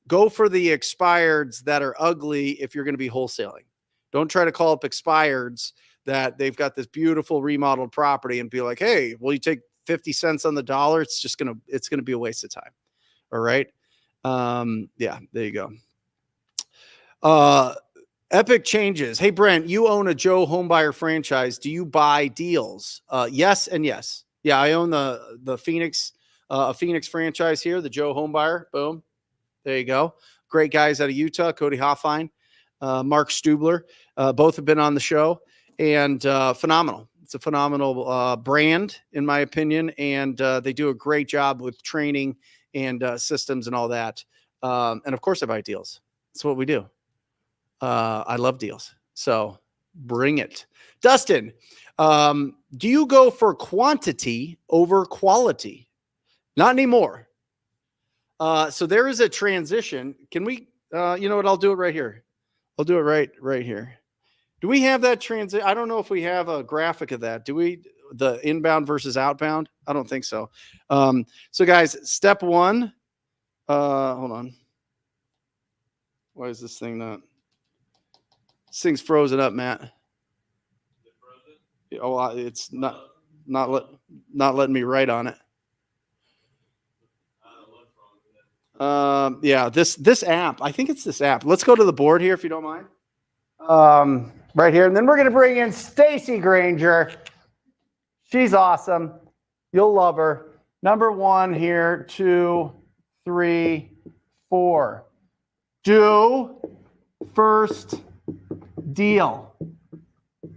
go for the expireds that are ugly if you're going to be wholesaling. Don't try to call up expireds that they've got this beautiful remodeled property and be like, hey, will you take 50 cents on the dollar, it's going to be a waste of time. All right. Yeah, there you go. Epic changes. Hey, Brent, you own a Joe Homebuyer franchise. Do you buy deals? Yes and yes. Yeah, I own the Phoenix, a Phoenix franchise here, the Joe Homebuyer. Boom. There you go. Great guys out of Utah, Cody Hoffine, Mark Stubler. Both have been on the show, and phenomenal. It's a phenomenal brand, in my opinion, and they do a great job with training and systems and all that. And of course, I buy deals. That's what we do. I love deals. So bring it. Dustin, do you go for quantity over quality? Not anymore. So there is a transition. Can we, you know what? I'll do it right here. I'll do it right here. Do we have that transit? I don't know if we have a graphic of that. Do we, the inbound versus outbound? I don't think so. So guys, step one, hold on. Why is this thing not? This thing's frozen up, Matt. Oh, it's not letting me write on it. Yeah, this app. I think it's this app. Let's go to the board here if you don't mind. Right here, and then we're going to bring in Stacy Granger. She's awesome. You'll love her. Number 1 here, 2, 3, 4. Do first deal.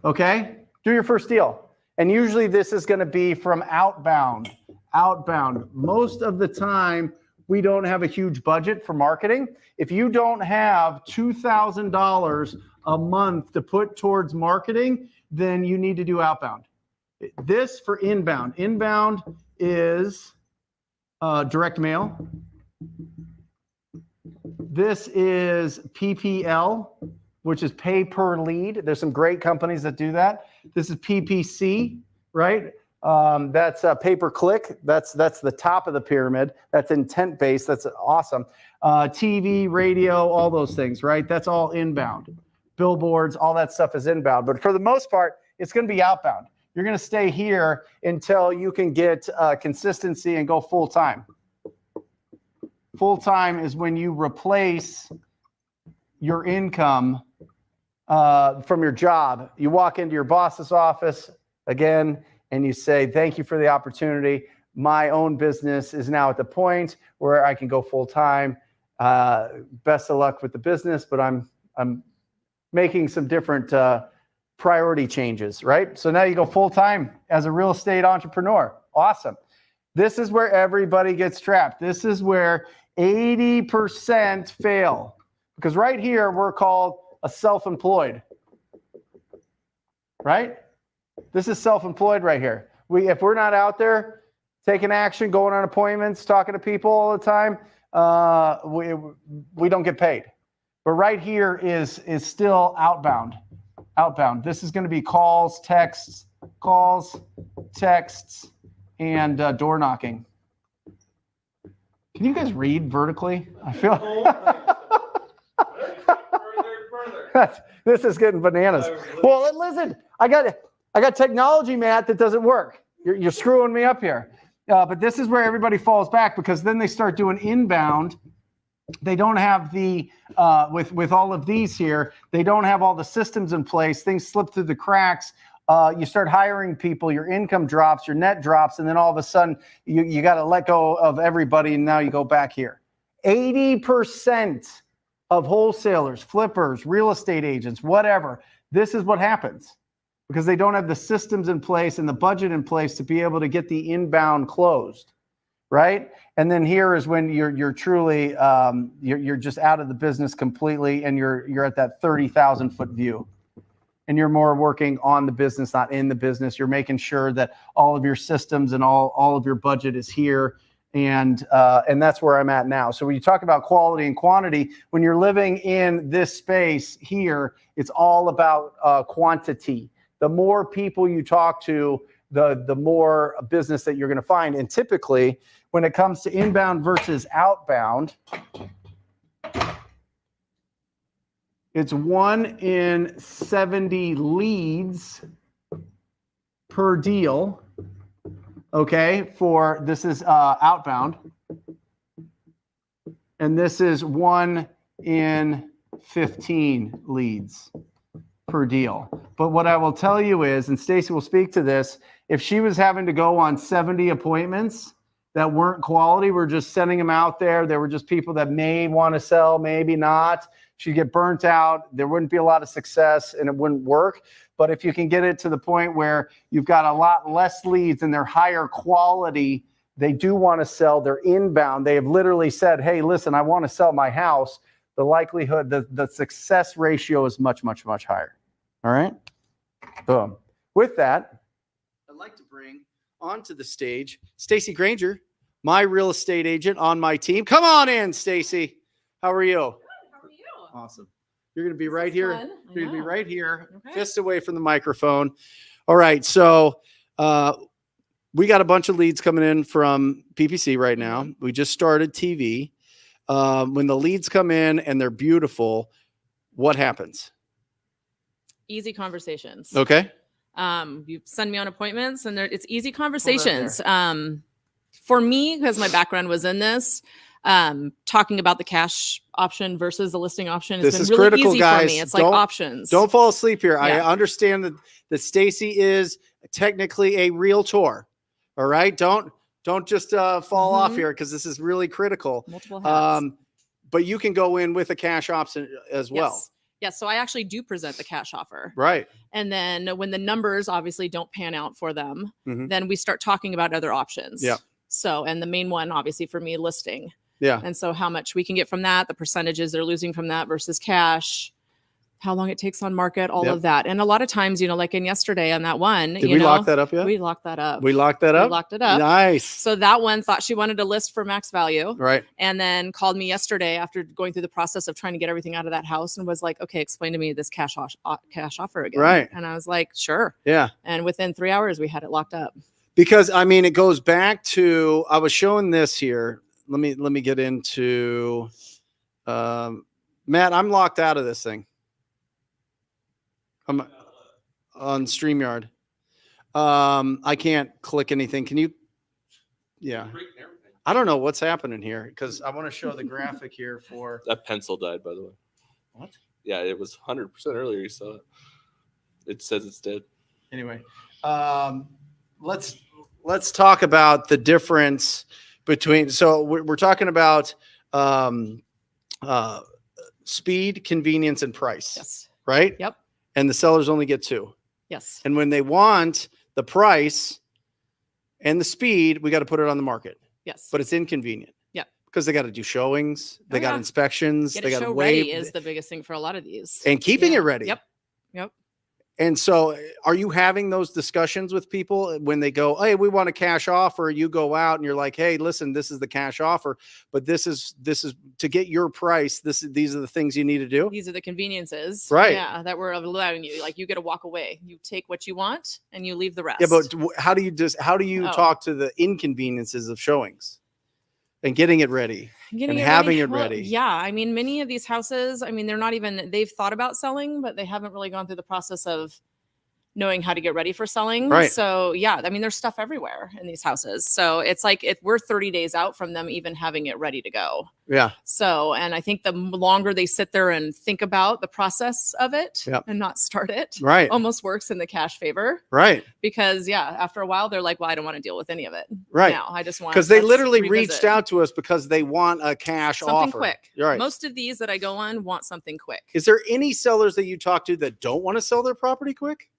Okay? Do your first deal. And usually this is going to be from Outbound. Outbound. Most of the time, we don't have a huge budget for marketing. If you don't have $2,000 a month to put towards marketing, then you need to do Outbound. This for inbound. Inbound is direct mail. This is PPL, which is pay per lead. There's some great companies that do that. This is PPC, right? That's pay per click. That's the top of the pyramid. That's intent based. That's awesome. TV, radio, all those things, right? That's all inbound. Billboards, all that stuff is inbound. But for the most part, it's going to be outbound. You're going to stay here until you can get consistency and go full time. Full time is when you replace your income from your job. You walk into your boss's office again, and you say, thank you for the opportunity. My own business is now at the point where I can go full time. Best of luck with the business, but I'm making some different priority changes, right? So now you go full time as a real estate entrepreneur. Awesome. This is where everybody gets trapped. This is where 80% fail, because right here we're called a self-employed, right? This is self-employed right here. If we're not out there taking action, going on appointments, talking to people all the time, we don't get paid. But right here is still outbound. Outbound. This is going to be calls, texts, and door knocking. Can you guys read vertically? I feel this is getting bananas. Well, listen, I got technology, Matt, that doesn't work. You're screwing me up here. But this is where everybody falls back, because then they start doing inbound. They don't have the with all of these here. They don't have all the systems in place. Things slip through the cracks. You start hiring people, your income drops, your net drops, and then all of a sudden you got to let go of everybody, and now you go back here. 80% of wholesalers, flippers, real estate agents, whatever, this is what happens, because they don't have the systems in place and the budget in place to be able to get the inbound closed, right? And then here is when you're truly you're just out of the business completely, and you're at that 30,000 foot view. And you're more working on the business, not in the business. You're making sure that all of your systems and all of your budget is here. And that's where I'm at now. So when you talk about quality and quantity, when you're living in this space here, it's all about quantity. The more people you talk to, the more business that you're going to find. And typically, when it comes to inbound versus outbound, it's 1 in 70 leads per deal. Okay, this is Outbound. And this is 1 in 15 leads per deal. But what I will tell you is, and Stacy will speak to this, if she was having to go on 70 appointments that weren't quality, we're just sending them out there. There were just people that may want to sell, maybe not. She'd get burnt out. There wouldn't be a lot of success and it wouldn't work. But if you can get it to the point where you've got a lot less leads and they're higher quality, they do want to sell, they're inbound. They have literally said, hey, listen, I want to sell my house. The likelihood, the success ratio is much, much, much higher. All right? Boom. With that, I'd like to bring onto the stage Stacy Granger, my real estate agent on my team. Come on in, Stacy. How are you? Good. How are you? Awesome. You're going to be right here. Fun. You're going to be right here, Okay. fist away from the microphone. All right. So we got a bunch of leads coming in from PPC right now. We just started TV. When the leads come in and they're beautiful, what happens? Easy conversations. Okay. You send me on appointments and it's easy conversations. For me, because my background was in this, talking about the cash option versus the listing option has This been is really critical, easy guys. for me. It's like options. Don't fall asleep here. I Yeah. understand that Stacy is technically a realtor. All right. Don't just fall off here because this is really critical. Multiple hats. But you can go in with a cash option as well. Yes. Yes. So I actually do present the cash offer. Right. And then when the numbers obviously don't pan out for them, Mhm. then we start talking about other options. Yeah. So, and the main one, obviously for me, listing. Yeah. And so how much we can get from that, the percentages they're losing from that versus cash, how long it takes on market, all Yep. of that. And a lot of times, like in yesterday on that one, Did we lock that up yet? We locked that up. We locked that We up? locked it up. Nice. So that one thought she wanted to list for max value Right. and then called me yesterday after going through the process of trying to get everything out of that house and was like, okay, explain to me this cash offer again. Right. And I was like, sure. Yeah. And within 3 hours, we had it locked up. Because I mean, it goes back to, I was showing this here. Let me get into, Matt, I'm locked out of this thing. I'm on StreamYard. I can't click anything. Can you? Yeah. I don't know what's happening here because I want to show the graphic here for. That pencil died, by the way. What? Yeah, it was 100% earlier. You saw it. It says it's dead. Anyway, let's talk about the difference between. So we're talking about speed, convenience, and price. Yes. Right. Yep. And the sellers only get 2. Yes. And when they want the price and the speed, we got to put it on the market. Yes. But it's inconvenient. Yep. Because they got to do showings, they got yeah. inspections, Get they it got to show wait. ready is the biggest thing for a lot of these. And keeping Yeah. it ready. Yep. Yep. And so are you having those discussions with people when they go, hey, we want a cash offer? You go out and you're like, hey, listen, this is the cash offer, but this is to get your price. These are the things you need to do. These are the conveniences. Right. Yeah. That we're allowing you. Like you get to walk away. You take what you want and you leave the rest. Yeah, but how do you Oh. talk to the inconveniences of showings and getting it ready? Getting and having it Well, ready. Yeah. I mean, many of these houses, I mean, they're not even, they've thought about selling, but they haven't really gone through the process of knowing how to get ready for selling. Right. So yeah, I mean, there's stuff everywhere in these houses. So it's like if we're 30 days out from them even having it ready to go. Yeah. So, and I think the longer they sit there and think about the process of it Yep. and not start it, Right. almost works in the cash favor. Right. Because yeah, after a while they're like, well, I don't want to deal with any of it. Right. Now I just want, Because they let's literally revisit. reached out to us because they want a cash something offer. quick. You're right. Most of these that I go on want something quick. Is there any sellers that you talk to that don't want to sell their property quick?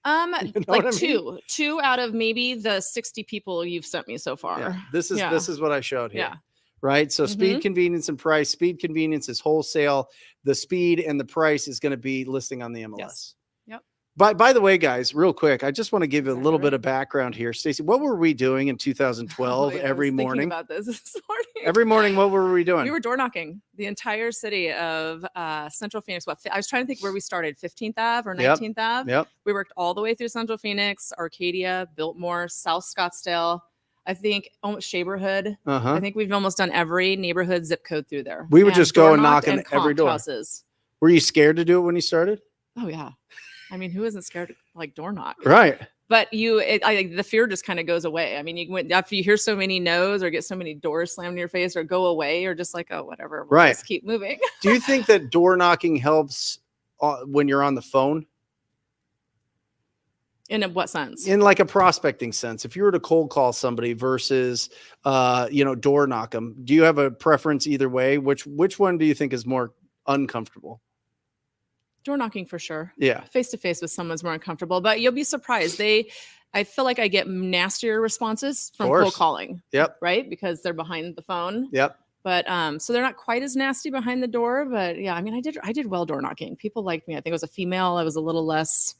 You know Like what I mean? two out of maybe the 60 people you've sent me so far. Yeah. This is what I showed here. Yeah. Right. So speed, Mhm. convenience, and price. Speed, convenience is wholesale. The speed and the price is going to be listing on the MLS. Yes. Yep. By the way, guys, real quick, I just want to give you a Is that little right? bit of background here. Stacey, what were we doing in 2012 Oh, yeah, I every was thinking morning? about this morning. Every morning, what were we doing? We were door knocking the entire city of Central Phoenix. I was trying to think where we started, 15th Ave or Yep. 19th Ave. Yep. We worked all the way through Central Phoenix, Arcadia, Biltmore, South Scottsdale. I think almost Shaberhood. Uh-huh. I think we've almost done every neighborhood zip code through there. We would just go door and knocked knock on every comped door. Houses. Were you scared to do it when you started? Oh yeah. I mean, who isn't scared to like door knock? Right. But the fear just kind of goes away. I mean, after you hear so many no's or get so many doors slammed in your face or go away, you're just like, oh, whatever. We'll just keep moving. Do you think that door knocking helps when you're on the phone? In what sense? In like a prospecting sense, if you were to cold call somebody versus, door knock them, do you have a preference either way? Which one do you think is more uncomfortable? Door knocking for sure. Yeah. Face to face with someone's more uncomfortable, but you'll be surprised. I feel like I get nastier responses from cold calling. Yep. Right. Because they're behind the phone. Yep. But so they're not quite as nasty behind the door. But yeah, I mean, I did well door knocking. People liked me. I think it was a female. I was a little less,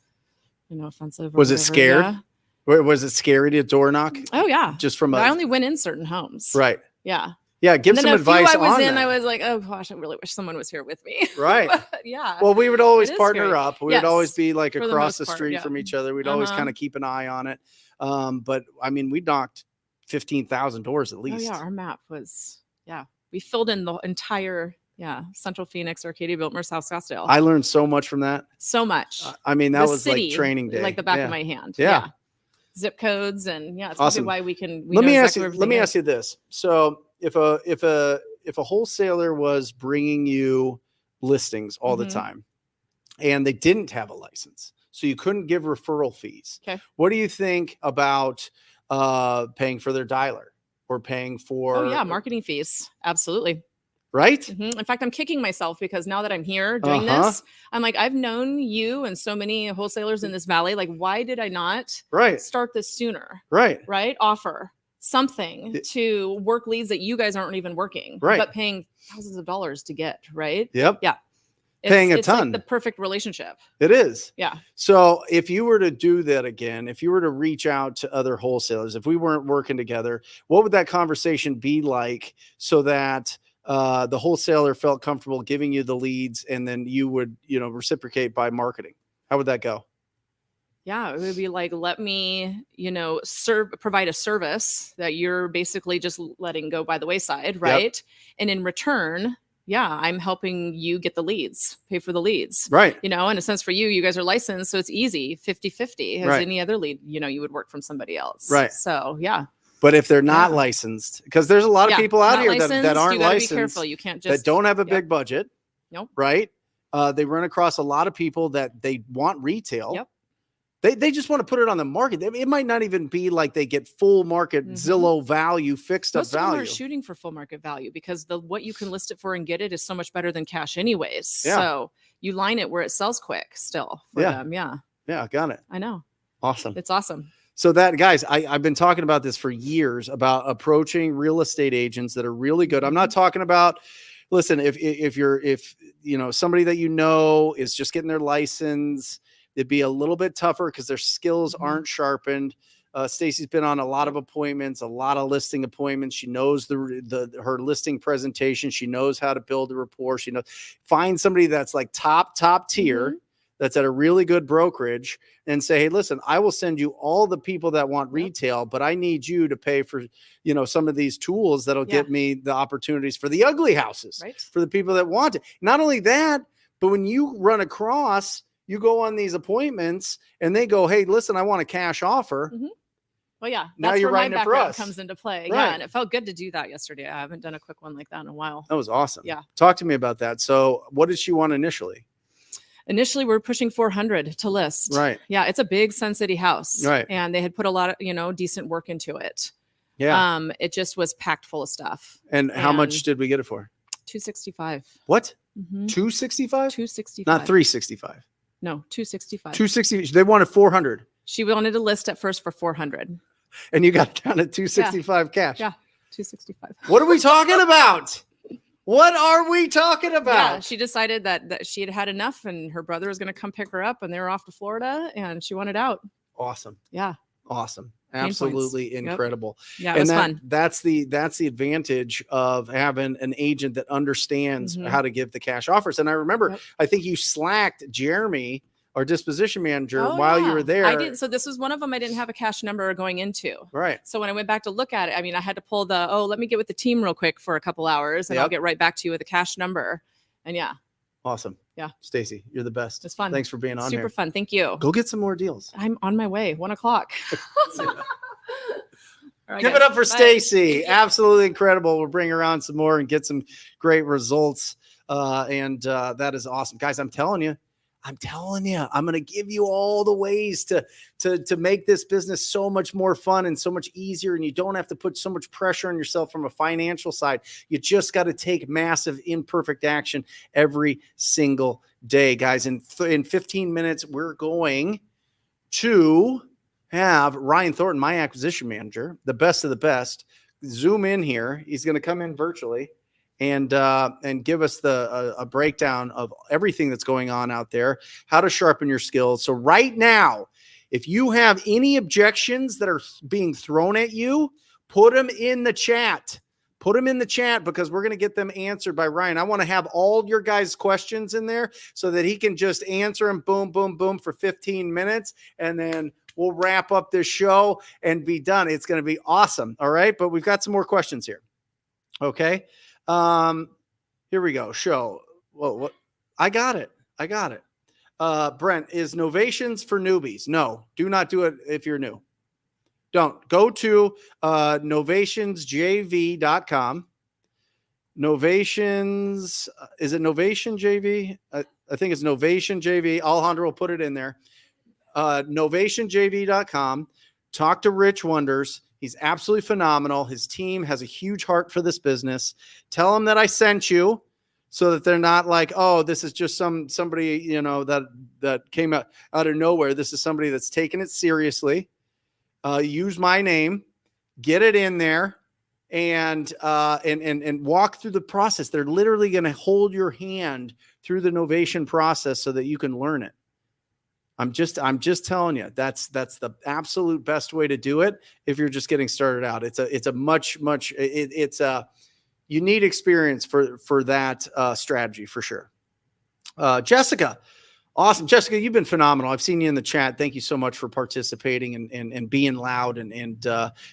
offensive. Was it scared? Yeah. Was it scary to door knock? Oh yeah. Just from I only went in certain homes. Right. Yeah. Yeah, give some advice I was on in, that. I was like, oh gosh, I really wish someone was here with me. Right. But, yeah. Well, we would always It is partner scary. up. We would always be like for the across most the part, street yeah. from each other. We'd always kind of keep an eye on it. But I mean, we knocked 15,000 doors at least. Oh yeah, our map was, we filled in the entire, Central Phoenix, Arcadia, Biltmore, South Scottsdale. I learned so much from that. So much. I mean, that The was city, like training day. like the back of my hand. Yeah. Zip codes and it's Awesome. probably why we can. Let me ask you this. So if a wholesaler was bringing you listings all the time and they didn't have a license, so you couldn't give referral fees. Okay. What do you think about paying for their dialer or paying for marketing fees? Absolutely. Right? In fact, I'm kicking myself because now that I'm here doing this, I'm like, I've known you and so many wholesalers in this valley. Like, why did I not start this sooner? Right. Offer something to work leads that you guys aren't even working, but paying thousands of dollars to get, right? Yep. Yeah. Paying a it's ton. like the perfect relationship. It is. Yeah. So if you were to do that again, if you were to reach out to other wholesalers, if we weren't working together, what would that conversation be like so that the wholesaler felt comfortable giving you the leads and then you would, reciprocate by marketing? How would that go? Yeah, it would be like, let me, provide a service that you're basically just letting go by the wayside, right? Yep. And in return, I'm helping you get the leads, pay for the leads. Right. In a sense for you guys are licensed, so it's easy, 50-50. As any other lead, you would work from somebody else. Right. So, yeah. But if they're not licensed, because there's a lot of people out here that aren't licensed, be careful. You can't just that don't have a big budget. Nope. Right. They run across a lot of people that they want retail. Yep. They just want to put it on the market. It might not even be like they get full market Zillow value, fixed Most up value. Most of them are shooting for full market value because what you can list it for and get it is so much better than cash anyways. Yeah. So you line it where it sells quick still for them. Yeah. Yeah. Got it. I know. Awesome. It's awesome. So that, guys, I've been talking about this for years about approaching real estate agents that are really good. I'm not talking about, listen, if somebody that is just getting their license, it'd be a little bit tougher because their skills aren't sharpened. Stacy's been on a lot of appointments, a lot of listing appointments. She knows her listing presentation. She knows how to build a rapport. She knows, find somebody that's like top tier. That's at a really good brokerage and say, hey, listen, I will send you all the people that want retail, but I need you to pay for, some of these tools that'll get me the opportunities for the ugly houses, for the people that want it. Not only that, but when you run across, you go on these appointments and they go, hey, listen, I want a cash offer. Well, yeah, now that's you're where my writing it for background us. comes into play. Right. Yeah, and it felt good to do that yesterday. I haven't done a quick one like that in a while. That was awesome. Yeah. Talk to me about that. So what did she want initially? Initially, we're pushing 400 to list. Right. Yeah, it's a big Sun City house. Right. And they had put a lot of, decent work into it. Yeah. It just was packed full of stuff. And how much did we get it for? 265. What? 265? 265. Not 365. No, 265. 260. They wanted 400. She wanted to list at first for 400. And you got down at 265 cash. Yeah, 265. What are we talking about? What are we talking about? Yeah, she decided that she had had enough and her brother was going to come pick her up and they were off to Florida and she wanted out. Awesome. Yeah. Awesome. Absolutely incredible. Yeah, it was fun. That's the advantage of having an agent that understands how to give the cash offers. And I remember, I think you slacked Jeremy, our disposition manager, while you were there. I did. So this was one of them I didn't have a cash number going into. Right. So when I went back to look at it, I had to pull let me get with the team real quick for a couple hours and I'll get right back to you with a cash number. And Awesome. Yeah. Stacy, you're the best. It's fun. Thanks for being on Super here. fun. Thank you. Go get some more deals. I'm on my way. 1 o'clock. All right, Give guys. it up for Bye. Stacy. Thank you. Absolutely incredible. We'll bring her on some more and get some great results. That is awesome. Guys, I'm telling you, I'm going to give you all the ways to make this business so much more fun and so much easier. And you don't have to put so much pressure on yourself from a financial side. You just got to take massive imperfect action every single day, guys. In 15 minutes, we're going to have Ryan Thorton, my acquisition manager, the best of the best, zoom in here. He's going to come in virtually and give us a breakdown of everything that's going on out there, how to sharpen your skills. So right now, if you have any objections that are being thrown at you, put them in the chat. Put them in the chat because we're going to get them answered by Ryan. I want to have all your guys' questions in there so that he can just answer them, boom, boom, boom, for 15 minutes. And then we'll wrap up this show and be done. It's going to be awesome. All right. But we've got some more questions here. Okay. Here we go. Show. Well, what? I got it. Brent, is Novations for newbies? No, do not do it if you're new. Don't. Go to novationsjv.com. Novations, is it Novation JV? I think it's Novation JV. Alejandro will put it in there. Novationjv.com. Talk to Rich Wonders. He's absolutely phenomenal. His team has a huge heart for this business. Tell them that I sent you so that they're not like, oh, this is just somebody, you know, that came out of nowhere. This is somebody that's taking it seriously. Use my name, get it in there, and walk through the process. They're literally going to hold your hand through the Novation process so that you can learn it. I'm just telling you, that's the absolute best way to do it if you're just getting started out. It's a unique experience for that strategy for sure. Jessica. Awesome. Jessica, you've been phenomenal. I've seen you in the chat. Thank you so much for participating and being loud and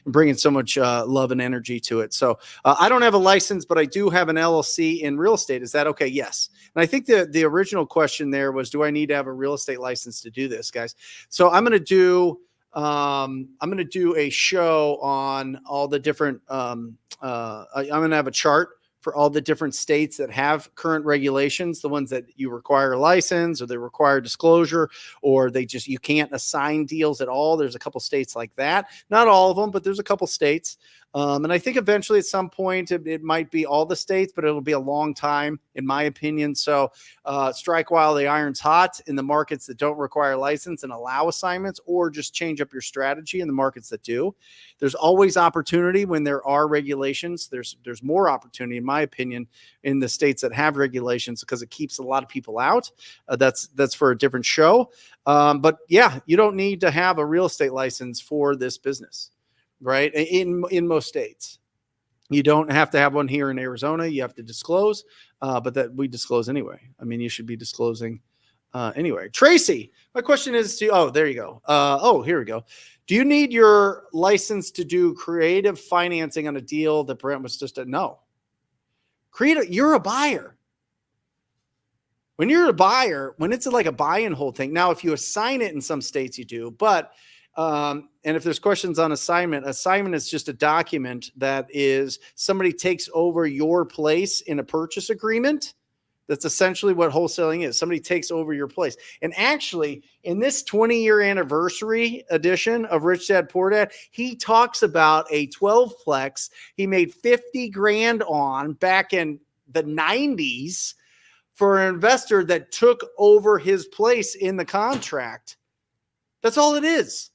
bringing so much love and energy to it. So I don't have a license, but I do have an LLC in real estate. Is that okay? Yes. And I think the original question there was, do I need to have a real estate license to do this, guys? So I'm going to do a show on all the different, I'm going to have a chart for all the different states that have current regulations, the ones that you require a license or they require disclosure, or you can't assign deals at all. There's a couple states like that. Not all of them, but there's a couple states. And I think eventually at some point it might be all the states, but it'll be a long time in my opinion. So strike while the iron's hot in the markets that don't require a license and allow assignments, or just change up your strategy in the markets that do. There's always opportunity when there are regulations. There's more opportunity in my opinion in the states that have regulations because it keeps a lot of people out. That's for a different show. But yeah, you don't need to have a real estate license for this business. Right. In most states, you don't have to have one here in Arizona. You have to disclose, but that we disclose anyway. I mean, you should be disclosing anyway. Tracy, my question is there you go. Here we go. Do you need your license to do creative financing on a deal that Brent was just no. You're a buyer. When you're a buyer, when it's like a buy and hold thing. Now, if you assign it in some states, you do, but and if there's questions on assignment is just a document that is somebody takes over your place in a purchase agreement. That's essentially what wholesaling is. Somebody takes over your place. And actually, in this 20-year anniversary edition of Rich Dad Poor Dad, he talks about a 12-plex he made 50 grand on back in the 90s for an investor that took over his place in the contract. That's all it is.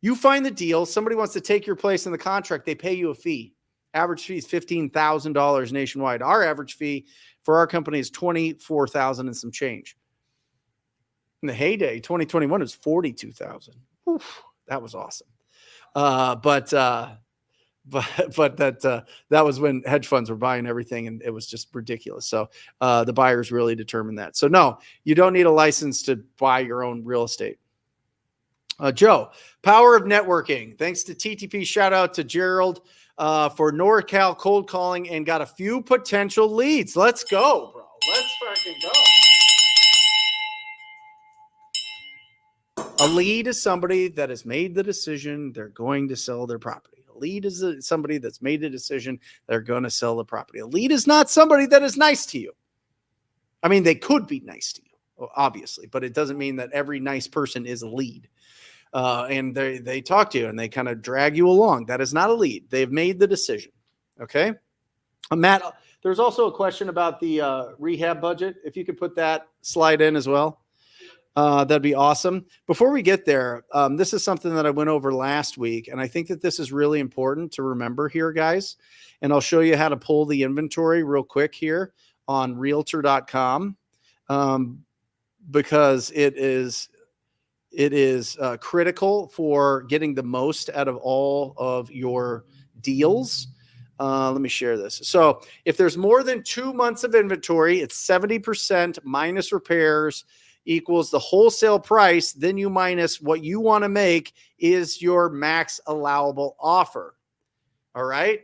You find the deal. Somebody wants to take your place in the contract. They pay you a fee. Average fee is $15,000 nationwide. Our average fee for our company is $24,000 and some change. In the heyday, 2021 was $42,000. That was awesome. But that was when hedge funds were buying everything, and it was just ridiculous. So the buyers really determined that. So no, you don't need a license to buy your own real estate. Joe, power of networking. Thanks to TTP. Shout out to Gerald for NorCal cold calling and got a few potential leads. Let's go, bro. Let's fucking go. A lead is somebody that has made the decision they're going to sell their property. A lead is somebody that's made the decision they're going to sell the property. A lead is not somebody that is nice to you. I mean, they could be nice to you, obviously, but it doesn't mean that every nice person is a lead. And they talk to you and they kind of drag you along. That is not a lead. They've made the decision. Okay. Matt, there's also a question about the rehab budget. If you could put that slide in as well, that'd be awesome. Before we get there, this is something that I went over last week, and I think that this is really important to remember here, guys. And I'll show you how to pull the inventory real quick here on realtor.com, because it is critical for getting the most out of all of your deals. Let me share this. So if there's more than 2 months of inventory, it's 70% minus repairs equals the wholesale price. Then you minus what you want to make is your max allowable offer. All right.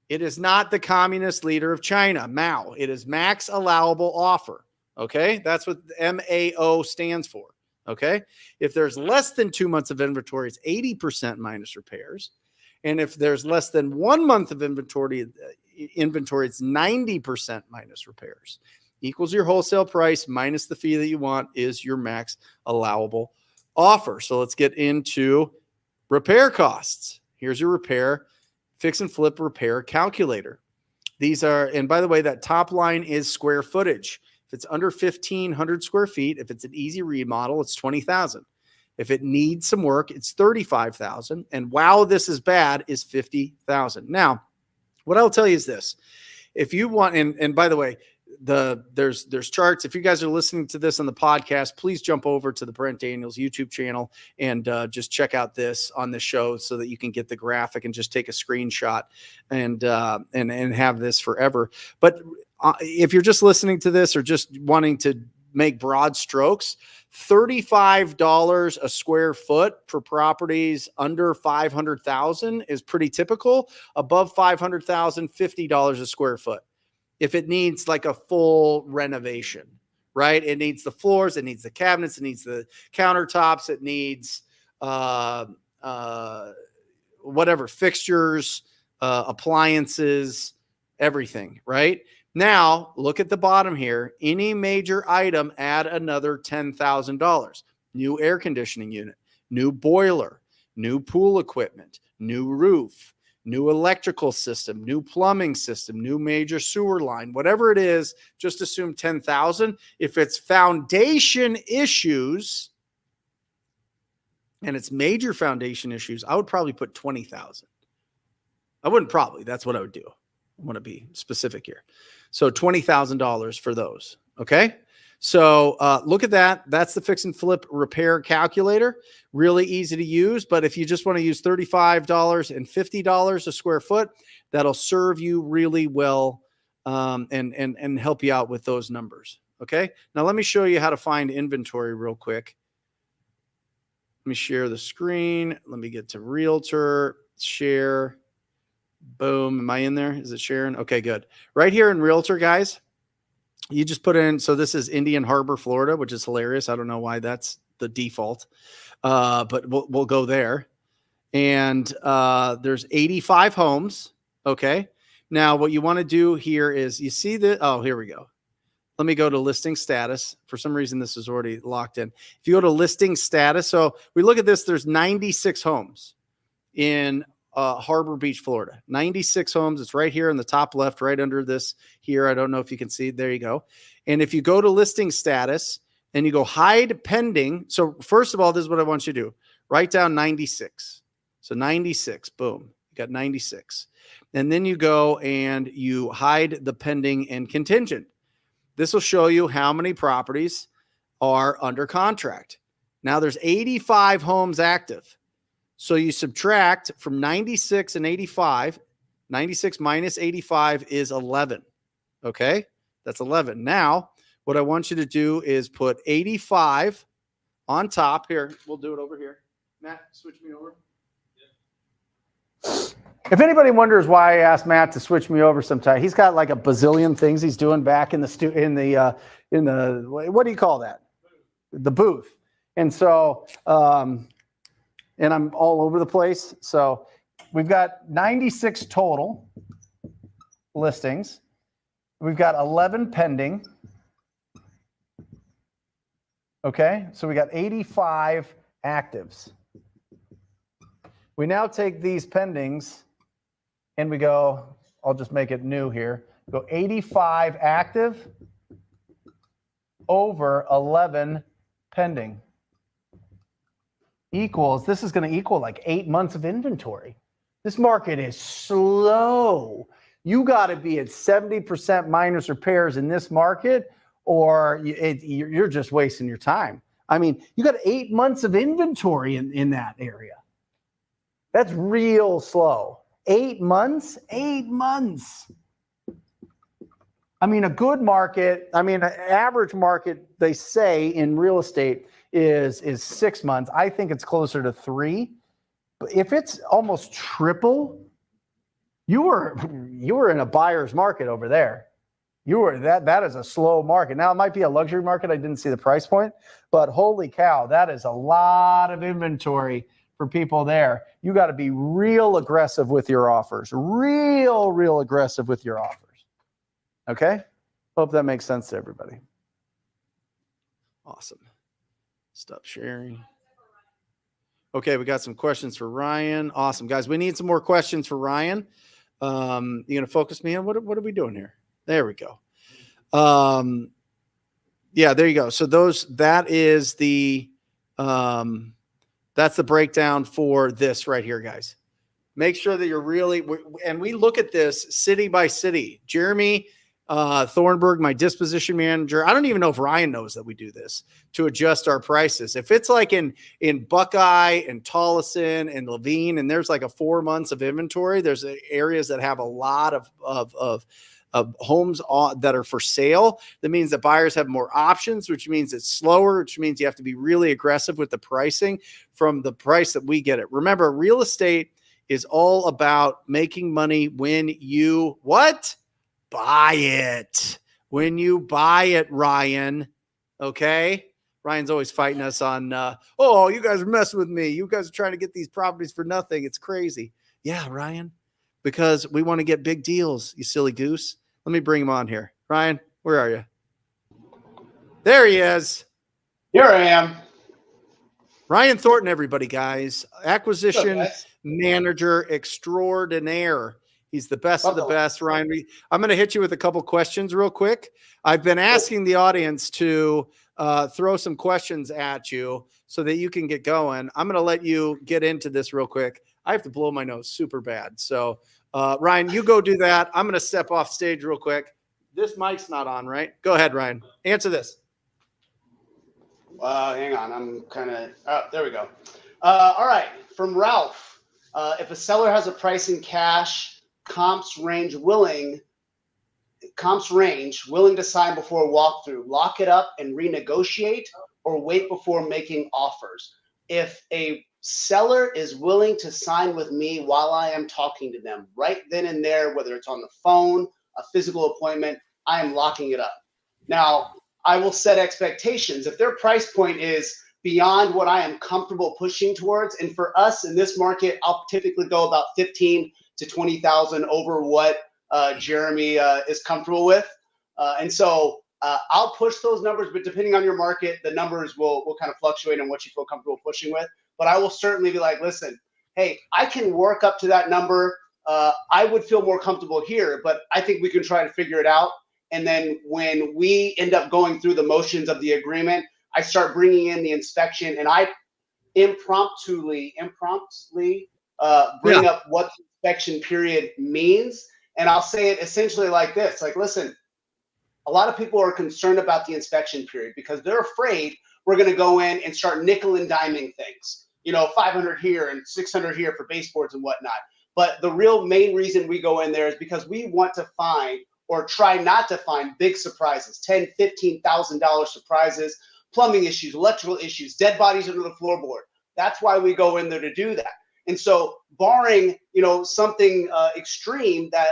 It is not the communist leader of China, Mao. It is max allowable offer. Okay. That's what MAO stands for. Okay. If there's less than 2 months of inventory, it's 80% minus repairs. And if there's less than 1 month of inventory, it's 90% minus repairs. Equals your wholesale price minus the fee that you want is your max allowable offer. So let's get into repair costs. Here's your repair, fix and flip repair calculator. These are, and by the way, that top line is square footage. If it's under 1,500 square feet, if it's an easy remodel, it's 20,000. If it needs some work, it's 35,000. And wow, this is bad is 50,000. Now, what I'll tell you is this. If you want, and by the way, there's charts. If you guys are listening to this on the podcast, please jump over to the Brent Daniels YouTube channel and just check out this on the show so that you can get the graphic and just take a screenshot and have this forever. But if you're just listening to this or just wanting to make broad strokes, $35 a square foot for properties under 500,000 is pretty typical. Above 500,000, $50 a square foot. If it needs like a full renovation, right? It needs the floors, it needs the cabinets, it needs the countertops, it needs whatever, fixtures, appliances, everything, right? Now, look at the bottom here. Any major item, add another $10,000. New air conditioning unit, new boiler, new pool equipment, new roof, new electrical system, new plumbing system, new major sewer line, whatever it is, just assume 10,000. If it's foundation issues and it's major foundation issues, I would probably put 20,000. I wouldn't probably, that's what I would do. I want to be specific here. So $20,000 for those. Okay. So look at that. That's the fix and flip repair calculator. Really easy to use. But if you just want to use $35 and $50 a square foot, that'll serve you really well and help you out with those numbers. Okay. Now let me show you how to find inventory real quick. Let me share the screen. Let me get to Realtor, share. Boom. Am I in there? Is it sharing? Okay, good. Right here in Realtor, guys, you just put in, so this is Indian Harbor, Florida, which is hilarious. I don't know why that's the default, but we'll go there. And there's 85 homes. Okay. Now what you want to do here is you see that. Oh, here we go. Let me go to listing status. For some reason, this is already locked in. If you go to listing status, so we look at this, there's 96 homes in Harbor Beach, Florida. 96 homes. It's right here in the top left, right under this here. I don't know if you can see. There you go. And if you go to listing status and you go hide pending. So first of all, this is what I want you to do. Write down 96. So 96, boom. You got 96. And then you go and you hide the pending and contingent. This will show you how many properties are under contract. Now there's 85 homes active. So you subtract from 96 and 85, 96 minus 85 is 11. Okay. That's 11. Now, what I want you to do is put 85 on top here. We'll do it over here. Matt, switch me over. If anybody wonders why I asked Matt to switch me over sometime, he's got like a bazillion things he's doing back in the what do you call that? The booth. And so, and I'm all over the place. So we've got 96 total listings. We've got 11 pending. Okay, so we got 85 actives. We now take these pendings and we go, I'll just make it new here. Go 85 active over 11 pending equals, this is going to equal like 8 months of inventory. This market is slow. You got to be at 70% minus repairs in this market, or you're just wasting your time. I mean, you got 8 months of inventory in that area. That's real slow. 8 months? 8 months. I mean, a good market, I mean, an average market, they say in real estate is 6 months. I think it's closer to 3. But if it's almost triple, you were in a buyer's market over there. That is a slow market. Now it might be a luxury market. I didn't see the price point, but holy cow, that is a lot of inventory for people there. You got to be real aggressive with your offers. Real aggressive with your offers. Okay? Hope that makes sense to everybody. Awesome. Stop sharing. Okay, we got some questions for Ryan. Awesome, guys. We need some more questions for Ryan. You gonna focus me on what are we doing here? There we go. Yeah, there you go. So that is the that's the breakdown for this right here, guys. Make sure that you're really, and we look at this city by city. Jeremy Thornburg, my disposition manager. I don't even know if Ryan knows that we do this to adjust our prices. If it's like in Buckeye and Tolleson and Levine, and there's like a 4 months of inventory, there's areas that have a lot of homes that are for sale. That means that buyers have more options, which means it's slower, which means you have to be really aggressive with the pricing from the price that we get it. Remember, real estate is all about making money when you buy it. When you buy it, Ryan. Okay? Ryan's always fighting us on, oh, you guys are messing with me. You guys are trying to get these properties for nothing. It's crazy. Yeah, Ryan, because we want to get big deals, you silly goose. Let me bring him on here. Ryan, where are you? There he is. Here I am. Ryan Thornton, everybody, guys. Acquisition manager extraordinaire. He's the best of the best, Ryan. I'm going to hit you with a couple questions real quick. I've been asking the audience to throw some questions at you so that you can get going. I'm going to let you get into this real quick. I have to blow my nose super bad. So, Ryan, you go do that. I'm going to step off stage real quick. This mic's not on, right? Go ahead, Ryan. Answer this. Hang on. I'm kind of there we go. All right. From Ralph. If a seller has a price in cash, comps range willing to sign before walkthrough, lock it up and renegotiate, or wait before making offers. If a seller is willing to sign with me while I am talking to them right then and there, whether it's on the phone, a physical appointment, I am locking it up. Now, I will set expectations. If their price point is beyond what I am comfortable pushing towards, and for us in this market, I'll typically go about 15 to 20,000 over what Jeremy is comfortable with. And so I'll push those numbers, but depending on your market, the numbers will kind of fluctuate on what you feel comfortable pushing with. But I will certainly be like, listen, hey, I can work up to that number. I would feel more comfortable here, but I think we can try to figure it out. And then when we end up going through the motions of the agreement, I start bringing in the inspection, and I impromptu bring up what the inspection period means. And I'll say it essentially like this, like, listen, a lot of people are concerned about the inspection period because they're afraid we're going to go in and start nickel and diming things, 500 here and 600 here for baseboards and whatnot. But the real main reason we go in there is because we want to find, or try not to find, big surprises, $10,000, $15,000 surprises, plumbing issues, electrical issues, dead bodies under the floorboard. That's why we go in there to do that. And so barring, something extreme that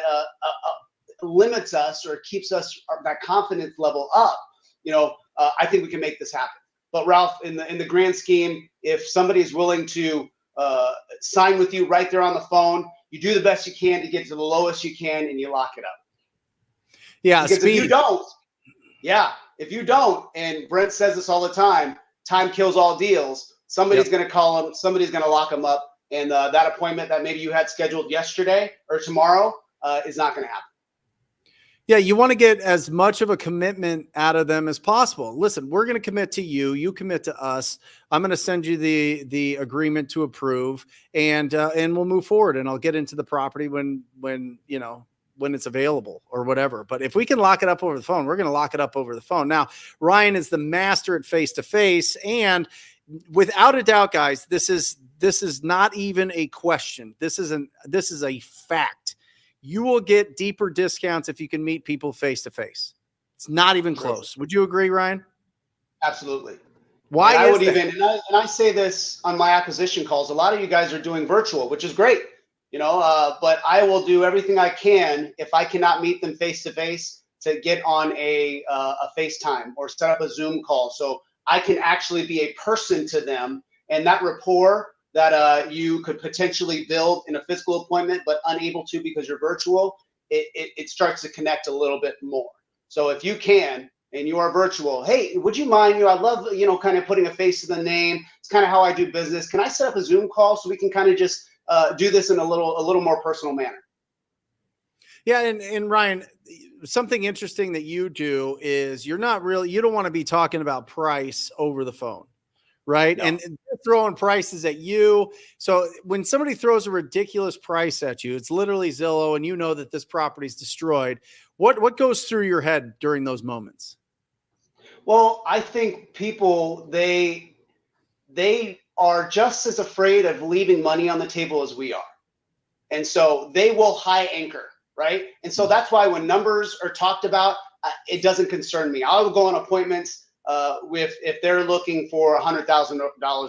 limits us or keeps us that confidence level up, I think we can make this happen. But Ralph, in the grand scheme, if somebody is willing to sign with you right there on the phone, you do the best you can to get to the lowest you can, and you lock it up. Yeah, Because speed. if you don't, and Brent says this all the time kills all deals. Somebody's going to call them. Somebody's going to lock them up, and that appointment that maybe you had scheduled yesterday or tomorrow is not going to happen. Yeah, you want to get as much of a commitment out of them as possible. Listen, we're going to commit to you. You commit to us. I'm going to send you the agreement to approve, and we'll move forward. And I'll get into the property when it's available or whatever. But if we can lock it up over the phone, we're going to lock it up over the phone. Now, Ryan is the master at face-to-face, and without a doubt, guys, this is not even a question. This is a fact. You will get deeper discounts if you can meet people face-to-face. It's not even close. Would you agree, Ryan? Absolutely. Why? And I would even, and I say this on my acquisition calls, a lot of you guys are doing virtual, which is great, but I will do everything I can if I cannot meet them face-to-face to get on a FaceTime or set up a Zoom call so I can actually be a person to them, and that rapport that you could potentially build in a physical appointment, but unable to because you're virtual, it starts to connect a little bit more. So if you can, and you are virtual, hey, would you mind, I love, kind of putting a face to the name. It's kind of how I do business. Can I set up a Zoom call so we can kind of just do this in a little more personal manner? Yeah. And Ryan, something interesting that you do is you don't want to be talking about price over the phone. Right. No. And they're throwing prices at you. So when somebody throws a ridiculous price at you, it's literally Zillow, and you know that this property is destroyed. What goes through your head during those moments? Well, I think people, they are just as afraid of leaving money on the table as we are. And so they will high anchor, right? And so that's why when numbers are talked about, it doesn't concern me. I'll go on appointments if they're looking for $100,000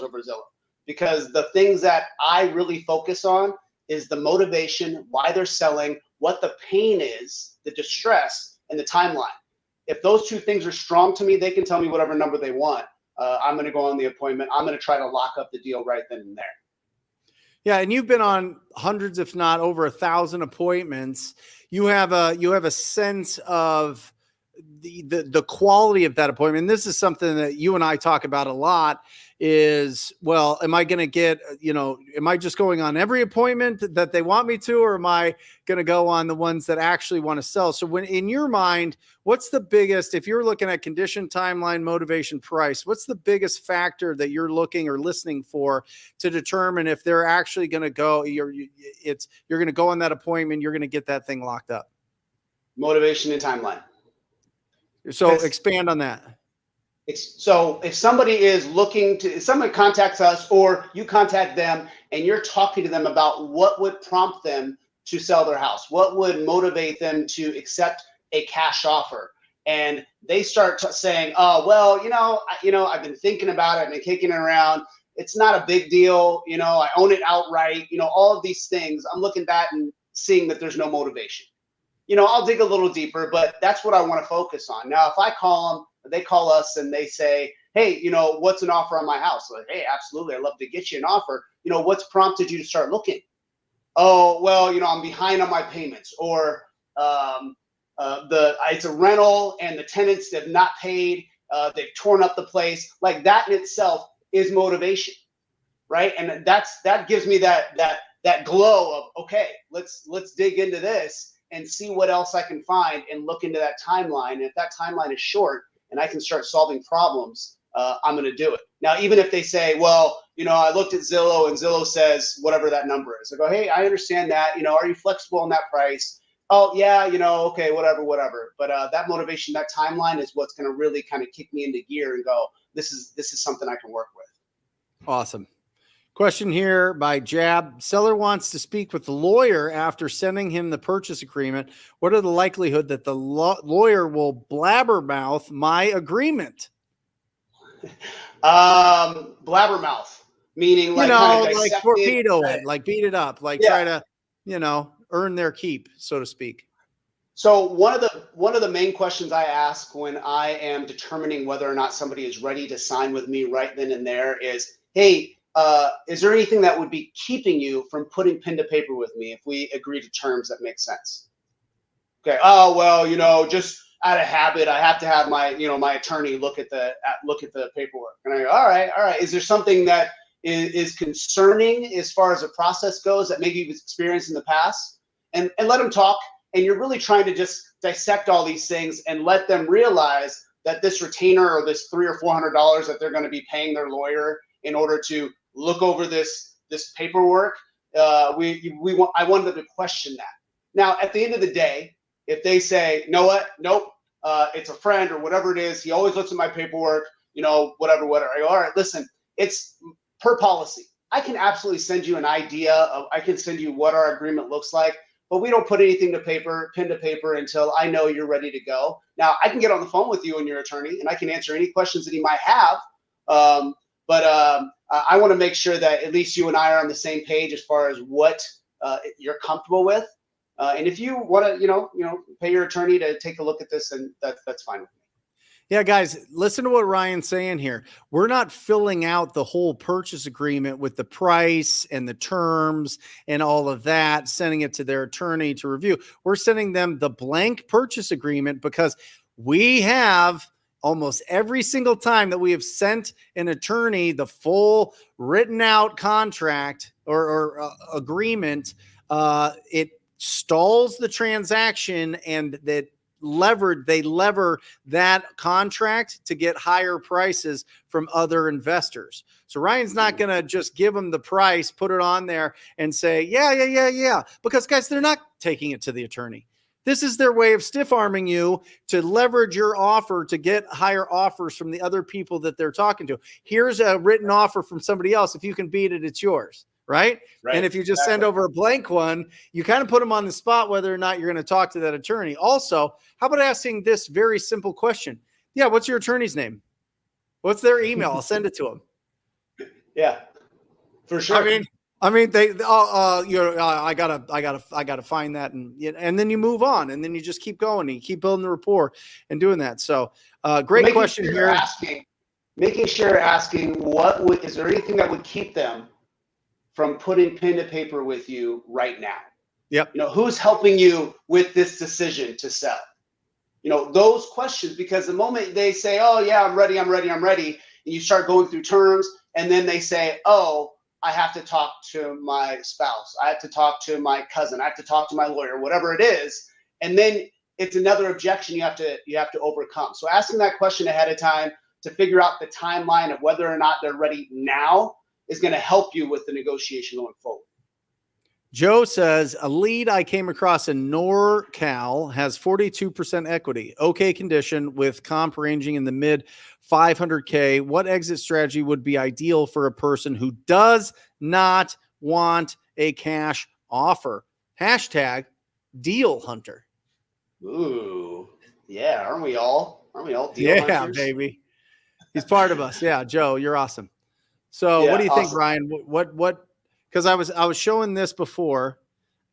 over Zillow, because the things that I really focus on is the motivation, why they're selling, what the pain is, the distress, and the timeline. If those two things are strong to me, they can tell me whatever number they want. I'm going to go on the appointment. I'm going to try to lock up the deal right then and there. Yeah, and you've been on hundreds, if not over 1,000 appointments. You have a sense of the quality of that appointment. And this is something that you and I talk about a lot is, well, am I going to get, am I just going on every appointment that they want me to, or am I going to go on the ones that actually want to sell? So when in your mind, what's the biggest, if you're looking at condition, timeline, motivation, price, what's the biggest factor that you're looking or listening for to determine if they're actually going to go, you're going to go on that appointment, you're going to get that thing locked up? Motivation and timeline. So expand on that. So if somebody if someone contacts us or you contact them and you're talking to them about what would prompt them to sell their house, what would motivate them to accept a cash offer, and they start saying, oh, well, I've been thinking about it, I've been kicking it around, it's not a big deal, I own it outright, all of these things, I'm looking at that and seeing that there's no motivation. I'll dig a little deeper, but that's what I want to focus on. Now, if I call them, they call us and they say, hey, what's an offer on my house? Like, hey, absolutely, I'd love to get you an offer. What's prompted you to start looking? Oh, well, I'm behind on my payments, or it's a rental and the tenants have not paid. They've torn up the place. Like that in itself is motivation, right? And that gives me that glow of, okay, let's dig into this and see what else I can find and look into that timeline. And if that timeline is short and I can start solving problems, I'm going to do it. Now, even if they say, well, I looked at Zillow and Zillow says whatever that number is. I go, hey, I understand that. Are you flexible on that price? Oh, yeah, okay, whatever. But that motivation, that timeline is what's going to really kind of kick me into gear and go, this is something I can work with. Awesome. Question here by Jab. Seller wants to speak with the lawyer after sending him the purchase agreement. What are the likelihood that the lawyer will blabbermouth my agreement? Blabbermouth, meaning like like torpedo it, like beat it up, like try to, earn their keep, so to speak. So one of the main questions I ask when I am determining whether or not somebody is ready to sign with me right then and there is, hey, is there anything that would be keeping you from putting pen to paper with me if we agree to terms that make sense? Okay. Oh, well, just out of habit, I have to have my attorney look at the paperwork. And I go, all right. Is there something that is concerning as far as the process goes that maybe you've experienced in the past? And let them talk. And you're really trying to just dissect all these things and let them realize that this retainer or this $300 or $400 that they're going to be paying their lawyer in order to look over this paperwork, I wanted them to question that. Now, at the end of the day, if they say, you know what, nope, it's a friend or whatever it is, he always looks at my paperwork, whatever. I go, all right, listen, it's per policy. I can absolutely send you an idea I can send you what our agreement looks like. But we don't put anything to pen to paper until I know you're ready to go. Now, I can get on the phone with you and your attorney, and I can answer any questions that he might have. But I want to make sure that at least you and I are on the same page as far as what you're comfortable with. And if you want to, pay your attorney to take a look at this, and that's fine with me. Yeah, guys, listen to what Ryan's saying here. We're not filling out the whole purchase agreement with the price and the terms and all of that, sending it to their attorney to review. We're sending them the blank purchase agreement because we have almost every single time that we have sent an attorney the full written out contract or agreement, it stalls the transaction, and they lever that contract to get higher prices from other investors. So Ryan's not going to just give them the price, put it on there and say, yeah. Because guys, they're not taking it to the attorney. This is their way of stiff arming you to leverage your offer to get higher offers from the other people that they're talking to. Here's a written offer from somebody else. If you can beat it, it's yours. Right. And if you just send over a blank one, you kind of put them on the spot whether or not you're going to talk to that attorney. Also, how about asking this very simple question? Yeah. What's your attorney's name? What's their email? I'll send it to them. Yeah, for sure. I mean, I gotta find that, and then you move on, and then you just keep going, and you keep building the rapport and doing that. So, great question here. Making sure you're asking is there anything that would keep them from putting pen to paper with you right now? Yep. Who's helping you with this decision to sell? Those questions, because the moment they say, oh yeah, I'm ready, and you start going through terms, and then they say, oh, I have to talk to my spouse, I have to talk to my cousin, I have to talk to my lawyer, whatever it is. And then it's another objection you have to overcome. So asking that question ahead of time to figure out the timeline of whether or not they're ready now is going to help you with the negotiation going forward. Joe says, a lead I came across in NorCal has 42% equity. Okay condition with comp ranging in the mid 500K. What exit strategy would be ideal for a person who does not want a cash offer? Hashtag deal hunter. Ooh, yeah. Aren't we all deal hunters? Yeah, baby. He's part of us. Yeah, Joe, you're awesome. So Yeah, what do you think, awesome. Ryan? What, because I was showing this before,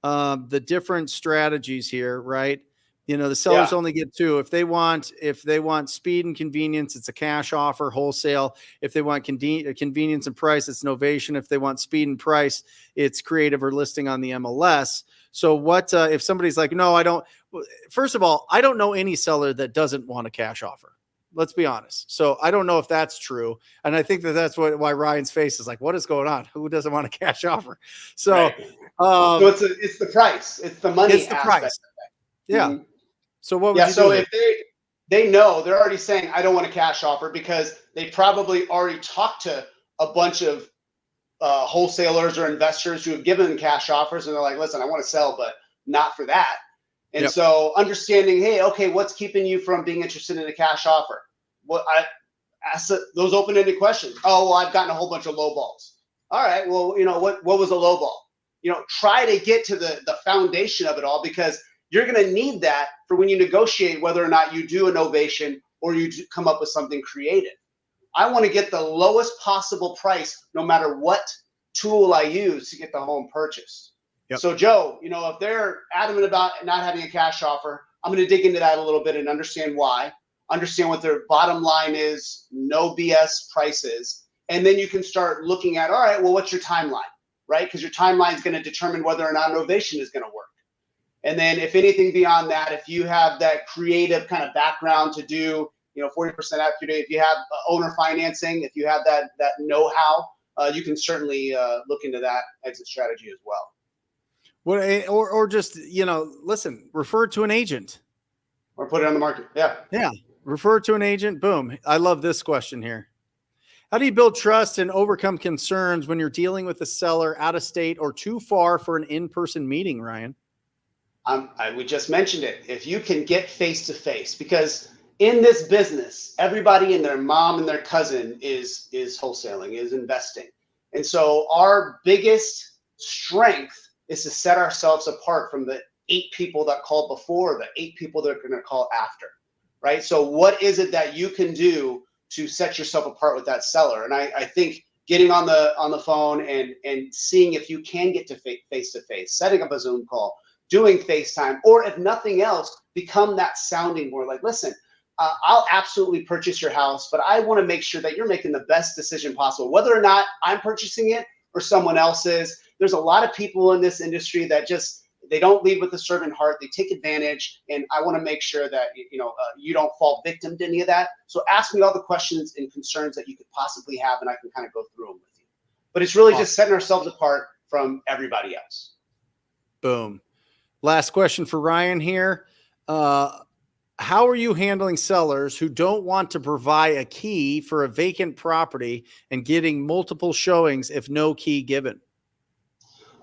the different strategies here, right? The sellers only get two. If they want speed and convenience, it's a cash offer, wholesale. If they want convenience and price, it's Novation. If they want speed and price, it's creative or listing on the MLS. So what, if somebody's like, no, I don't, first of all, I don't know any seller that doesn't want a cash offer. Let's be honest. So I don't know if that's true. And I think that's why Ryan's face is like, what is going on? Who doesn't want a cash offer? So, right. So it's the price. It's the money. It's the price. Yeah. Mm-hmm. So what would you so do? If they know, they're already saying, I don't want a cash offer, because they probably already talked to a bunch of wholesalers or investors who have given them cash offers. And they're like, listen, I want to sell, but not for that. And so understanding, hey, okay, what's keeping you from being interested in a cash offer? Well, I ask those open-ended questions. Oh, well, I've gotten a whole bunch of low balls. All right, well, what was a low ball? Try to get to the foundation of it all, because you're going to need that for when you negotiate whether or not you do a novation or you come up with something creative. I want to get the lowest possible price no matter what tool I use to get the home purchased. Yep. So Joe, if they're adamant about not having a cash offer, I'm going to dig into that a little bit and understand why, understand what their bottom line is, no BS prices. And then you can start looking at, all right, well, what's your timeline, right? Because your timeline is going to determine whether or not Novation is going to work. And then if anything beyond that, if you have that creative kind of background to do, 40% equity, if you have owner financing, if you have that know-how, you can certainly look into that exit strategy as well. What, or just, listen, refer to an agent. Or put it on the market. Yeah. Yeah. Refer to an agent. Boom. I love this question here. How do you build trust and overcome concerns when you're dealing with a seller out of state or too far for an in-person meeting, Ryan? We just mentioned it. If you can get face-to-face, because in this business, everybody and their mom and their cousin is wholesaling, is investing. And so our biggest strength is to set ourselves apart from the 8 people that called before, the 8 people that are going to call after, right? So what is it that you can do to set yourself apart with that seller? And I think getting on the phone and seeing if you can get to face-to-face, setting up a Zoom call, doing FaceTime, or if nothing else, become that sounding board. Like, listen, I'll absolutely purchase your house, but I want to make sure that you're making the best decision possible, whether or not I'm purchasing it or someone else is. There's a lot of people in this industry that they don't lead with a servant heart. They take advantage, and I want to make sure that you don't fall victim to any of that. So ask me all the questions and concerns that you could possibly have, and I can kind of go through them with you. But it's really just setting ourselves apart from everybody else. Boom. Last question for Ryan here. How are you handling sellers who don't want to provide a key for a vacant property and getting multiple showings if no key given?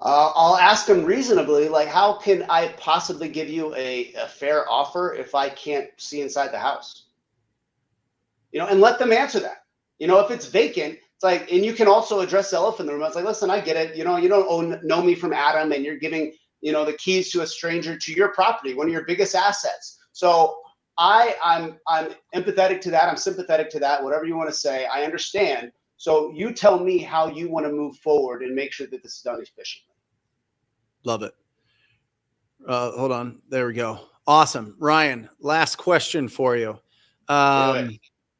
I'll ask them reasonably, like, how can I possibly give you a fair offer if I can't see inside the house? And let them answer that. If it's vacant, it's like, and you can also address the elephant in the room. It's like, listen, I get it. You don't know me from Adam, and you're giving, the keys to a stranger to your property, one of your biggest assets. So I'm empathetic to that. I'm sympathetic to that. Whatever you want to say, I understand. So you tell me how you want to move forward and make sure that this is done efficiently. Love it. Hold on. There we go. Awesome. Ryan, last question for you.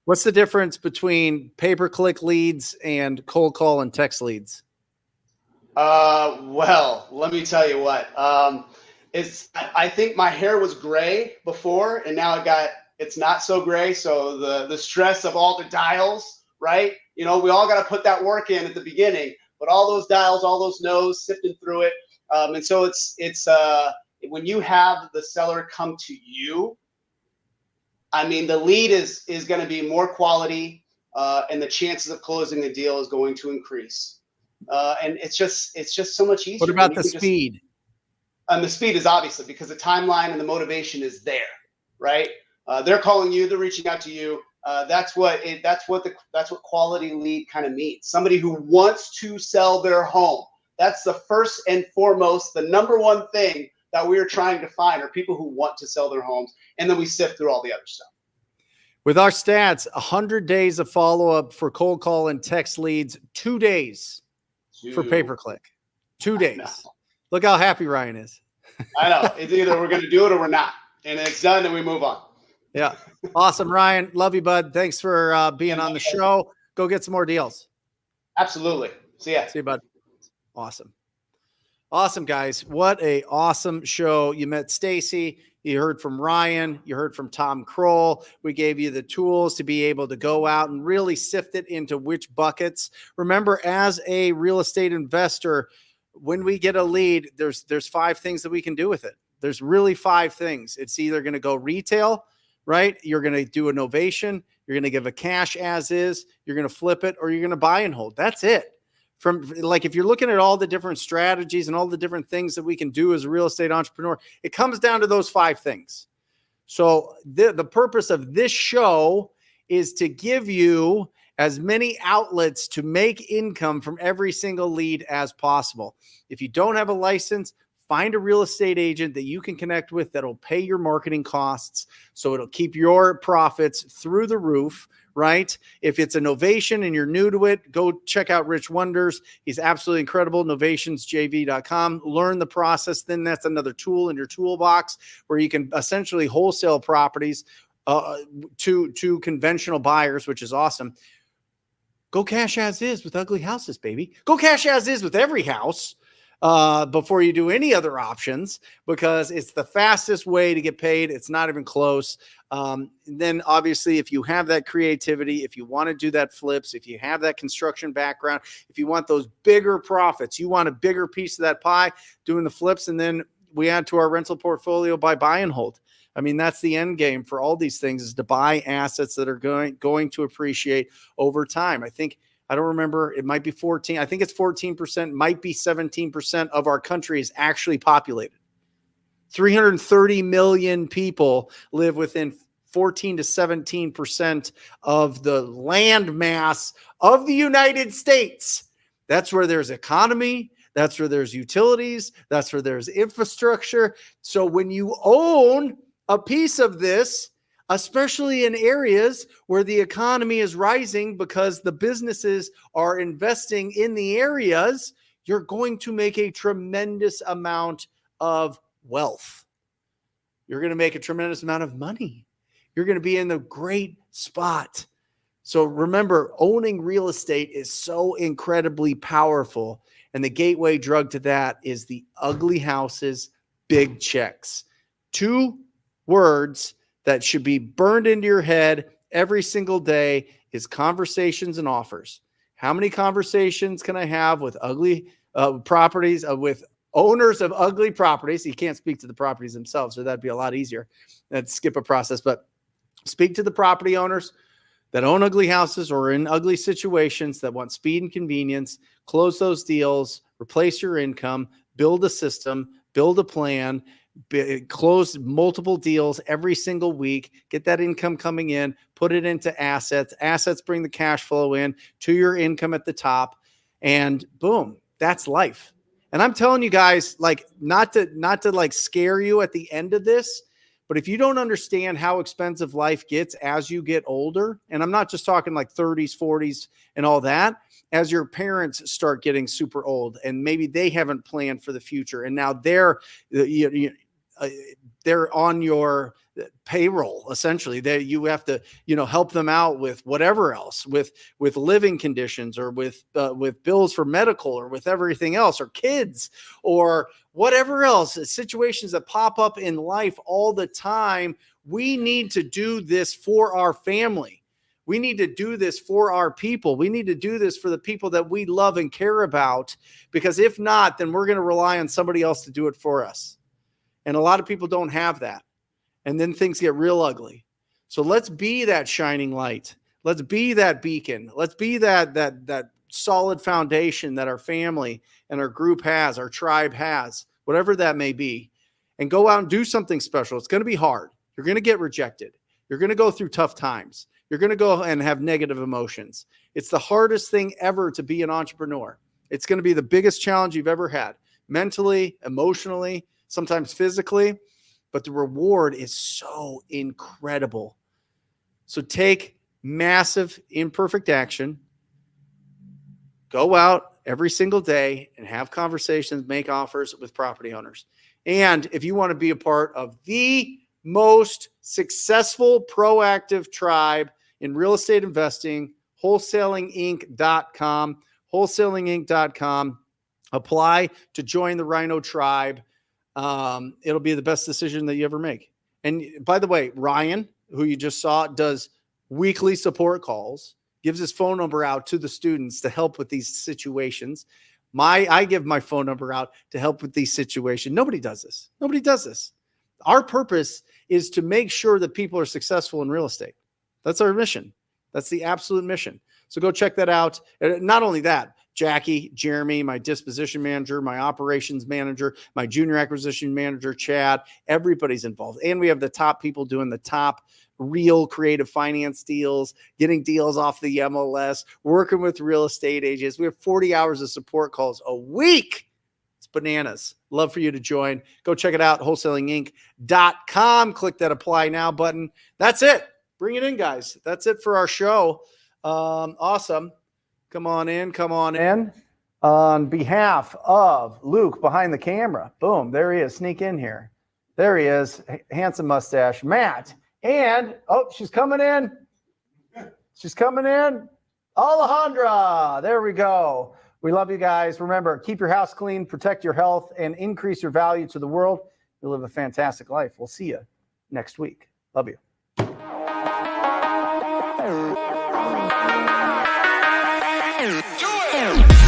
What's the difference between pay-per-click leads and cold call and text leads? Well, let me tell you what. I think my hair was gray before, and now it's not so gray. So the stress of all the dials, right? We all got to put that work in at the beginning, but all those dials, all those no's, sifting through it. And so it's when you have the seller come to you, I mean, the lead is going to be more quality, and the chances of closing the deal is going to increase. And it's just so much easier. What about the speed? And the speed is obviously because the timeline and the motivation is there, right? They're calling you, they're reaching out to you. That's what quality lead kind of means. Somebody who wants to sell their home. That's the first and foremost, the number one thing that we're trying to find are people who want to sell their homes. And then we sift through all the other stuff. With our stats, 100 days of follow-up for cold call and text leads, 2 days for pay-per-click. 2 days. Look how happy Ryan is. I know. It's either we're going to do it or we're not. And it's done and we move on. Yeah. Awesome, Ryan. Love you, bud. Thanks for being on the show. Go get some more deals. Absolutely. See ya. See you, bud. Awesome. Awesome, guys. What a awesome show. You met Stacy. You heard from Ryan. You heard from Tom Croll. We gave you the tools to be able to go out and really sift it into which buckets. Remember, as a real estate investor, when we get a lead, there's 5 things that we can do with it. There's really 5 things. It's either going to go retail, right? You're going to do a novation. You're going to give a cash as is. You're going to flip it, or you're going to buy and hold. That's it. If you're looking at all the different strategies and all the different things that we can do as a real estate entrepreneur, it comes down to those 5 things. So the purpose of this show is to give you as many outlets to make income from every single lead as possible. If you don't have a license, Find a real estate agent that you can connect with that'll pay your marketing costs, so it'll keep your profits through the roof, right? If it's a Novation and you're new to it, go check out Rich Wonders. He's absolutely incredible. Novationsjv.com. Learn the process. Then that's another tool in your toolbox where you can essentially wholesale properties to conventional buyers, which is awesome. Go cash as is with ugly houses, baby. Go cash as is with every house before you do any other options, because it's the fastest way to get paid. It's not even close. Then obviously, if you have that creativity, if you want to do that flips, if you have that construction background, if you want those bigger profits, you want a bigger piece of that pie, doing the flips, and then we add to our rental portfolio by buy and hold. I mean, that's the end game for all these things, is to buy assets that are going to appreciate over time. I don't remember. It might be 14. I think it's 14%, might be 17% of our country is actually populated. 330 million people live within 14 to 17% of the land mass of the United States. That's where there's economy. That's where there's utilities. That's where there's infrastructure. So when you own a piece of this, especially in areas where the economy is rising because the businesses are investing in the areas, you're going to make a tremendous amount of wealth. You're going to make a tremendous amount of money. You're going to be in the great spot. So remember, owning real estate is so incredibly powerful. And the gateway drug to that is the ugly houses, big checks. 2 words that should be burned into your head every single day is conversations and offers. How many conversations can I have with ugly properties, with owners of ugly properties? You can't speak to the properties themselves, so that'd be a lot easier. That'd skip a process, but speak to the property owners that own ugly houses or in ugly situations that want speed and convenience. Close those deals, replace your income, build a system, build a plan, close multiple deals every single week, get that income coming in, put it into assets. Assets bring the cash flow in to your income at the top, and boom, that's life. And I'm telling you guys, like, not to like scare you at the end of this, but if you don't understand how expensive life gets as you get older, and I'm not just talking like 30s, 40s and all that, as your parents start getting super old and maybe they haven't planned for the future, and now they're on your payroll, essentially, that you have to, help them out with whatever else, with living conditions, or with bills for medical, or with everything else, or kids, or whatever else, situations that pop up in life all the time. We need to do this for our family. We need to do this for our people. We need to do this for the people that we love and care about, because if not, then we're going to rely on somebody else to do it for us. And a lot of people don't have that. And then things get real ugly. So let's be that shining light. Let's be that beacon. Let's be that solid foundation that our family and our group has, our tribe has, whatever that may be. And go out and do something special. It's going to be hard. You're going to get rejected. You're going to go through tough times. You're going to go and have negative emotions. It's the hardest thing ever to be an entrepreneur. It's going to be the biggest challenge you've ever had, mentally, emotionally, sometimes physically, but the reward is so incredible. So take massive imperfect action. Go out every single day and have conversations, make offers with property owners. And if you want to be a part of the most successful, proactive tribe in real estate investing, wholesalinginc.com, wholesalinginc.com. Apply to join the Rhino tribe. It'll be the best decision that you ever make. And by the way, Ryan, who you just saw, does weekly support calls, gives his phone number out to the students to help with these situations. I give my phone number out to help with these situations. Nobody does this. Nobody does this. Our purpose is to make sure that people are successful in real estate. That's our mission. That's the absolute mission. So go check that out. And not only that, Jackie, Jeremy, my disposition manager, my operations manager, my junior acquisition manager, Chad, everybody's involved. And we have the top people doing the top real creative finance deals, getting deals off the MLS, working with real estate agents. We have 40 hours of support calls a week. It's bananas. Love for you to join. Go check it out, wholesalinginc.com. Click that apply now button. That's it. Bring it in, guys. That's it for our show. Awesome. Come on in. On behalf of Luke behind the camera, boom, there he is. Sneak in here. There he is. Handsome mustache, Matt. And, she's coming in. Alejandra. There we go. We love you guys. Remember, keep your house clean, protect your health, and increase your value to the world. You'll live a fantastic life. We'll see you next week. Love you. Do it.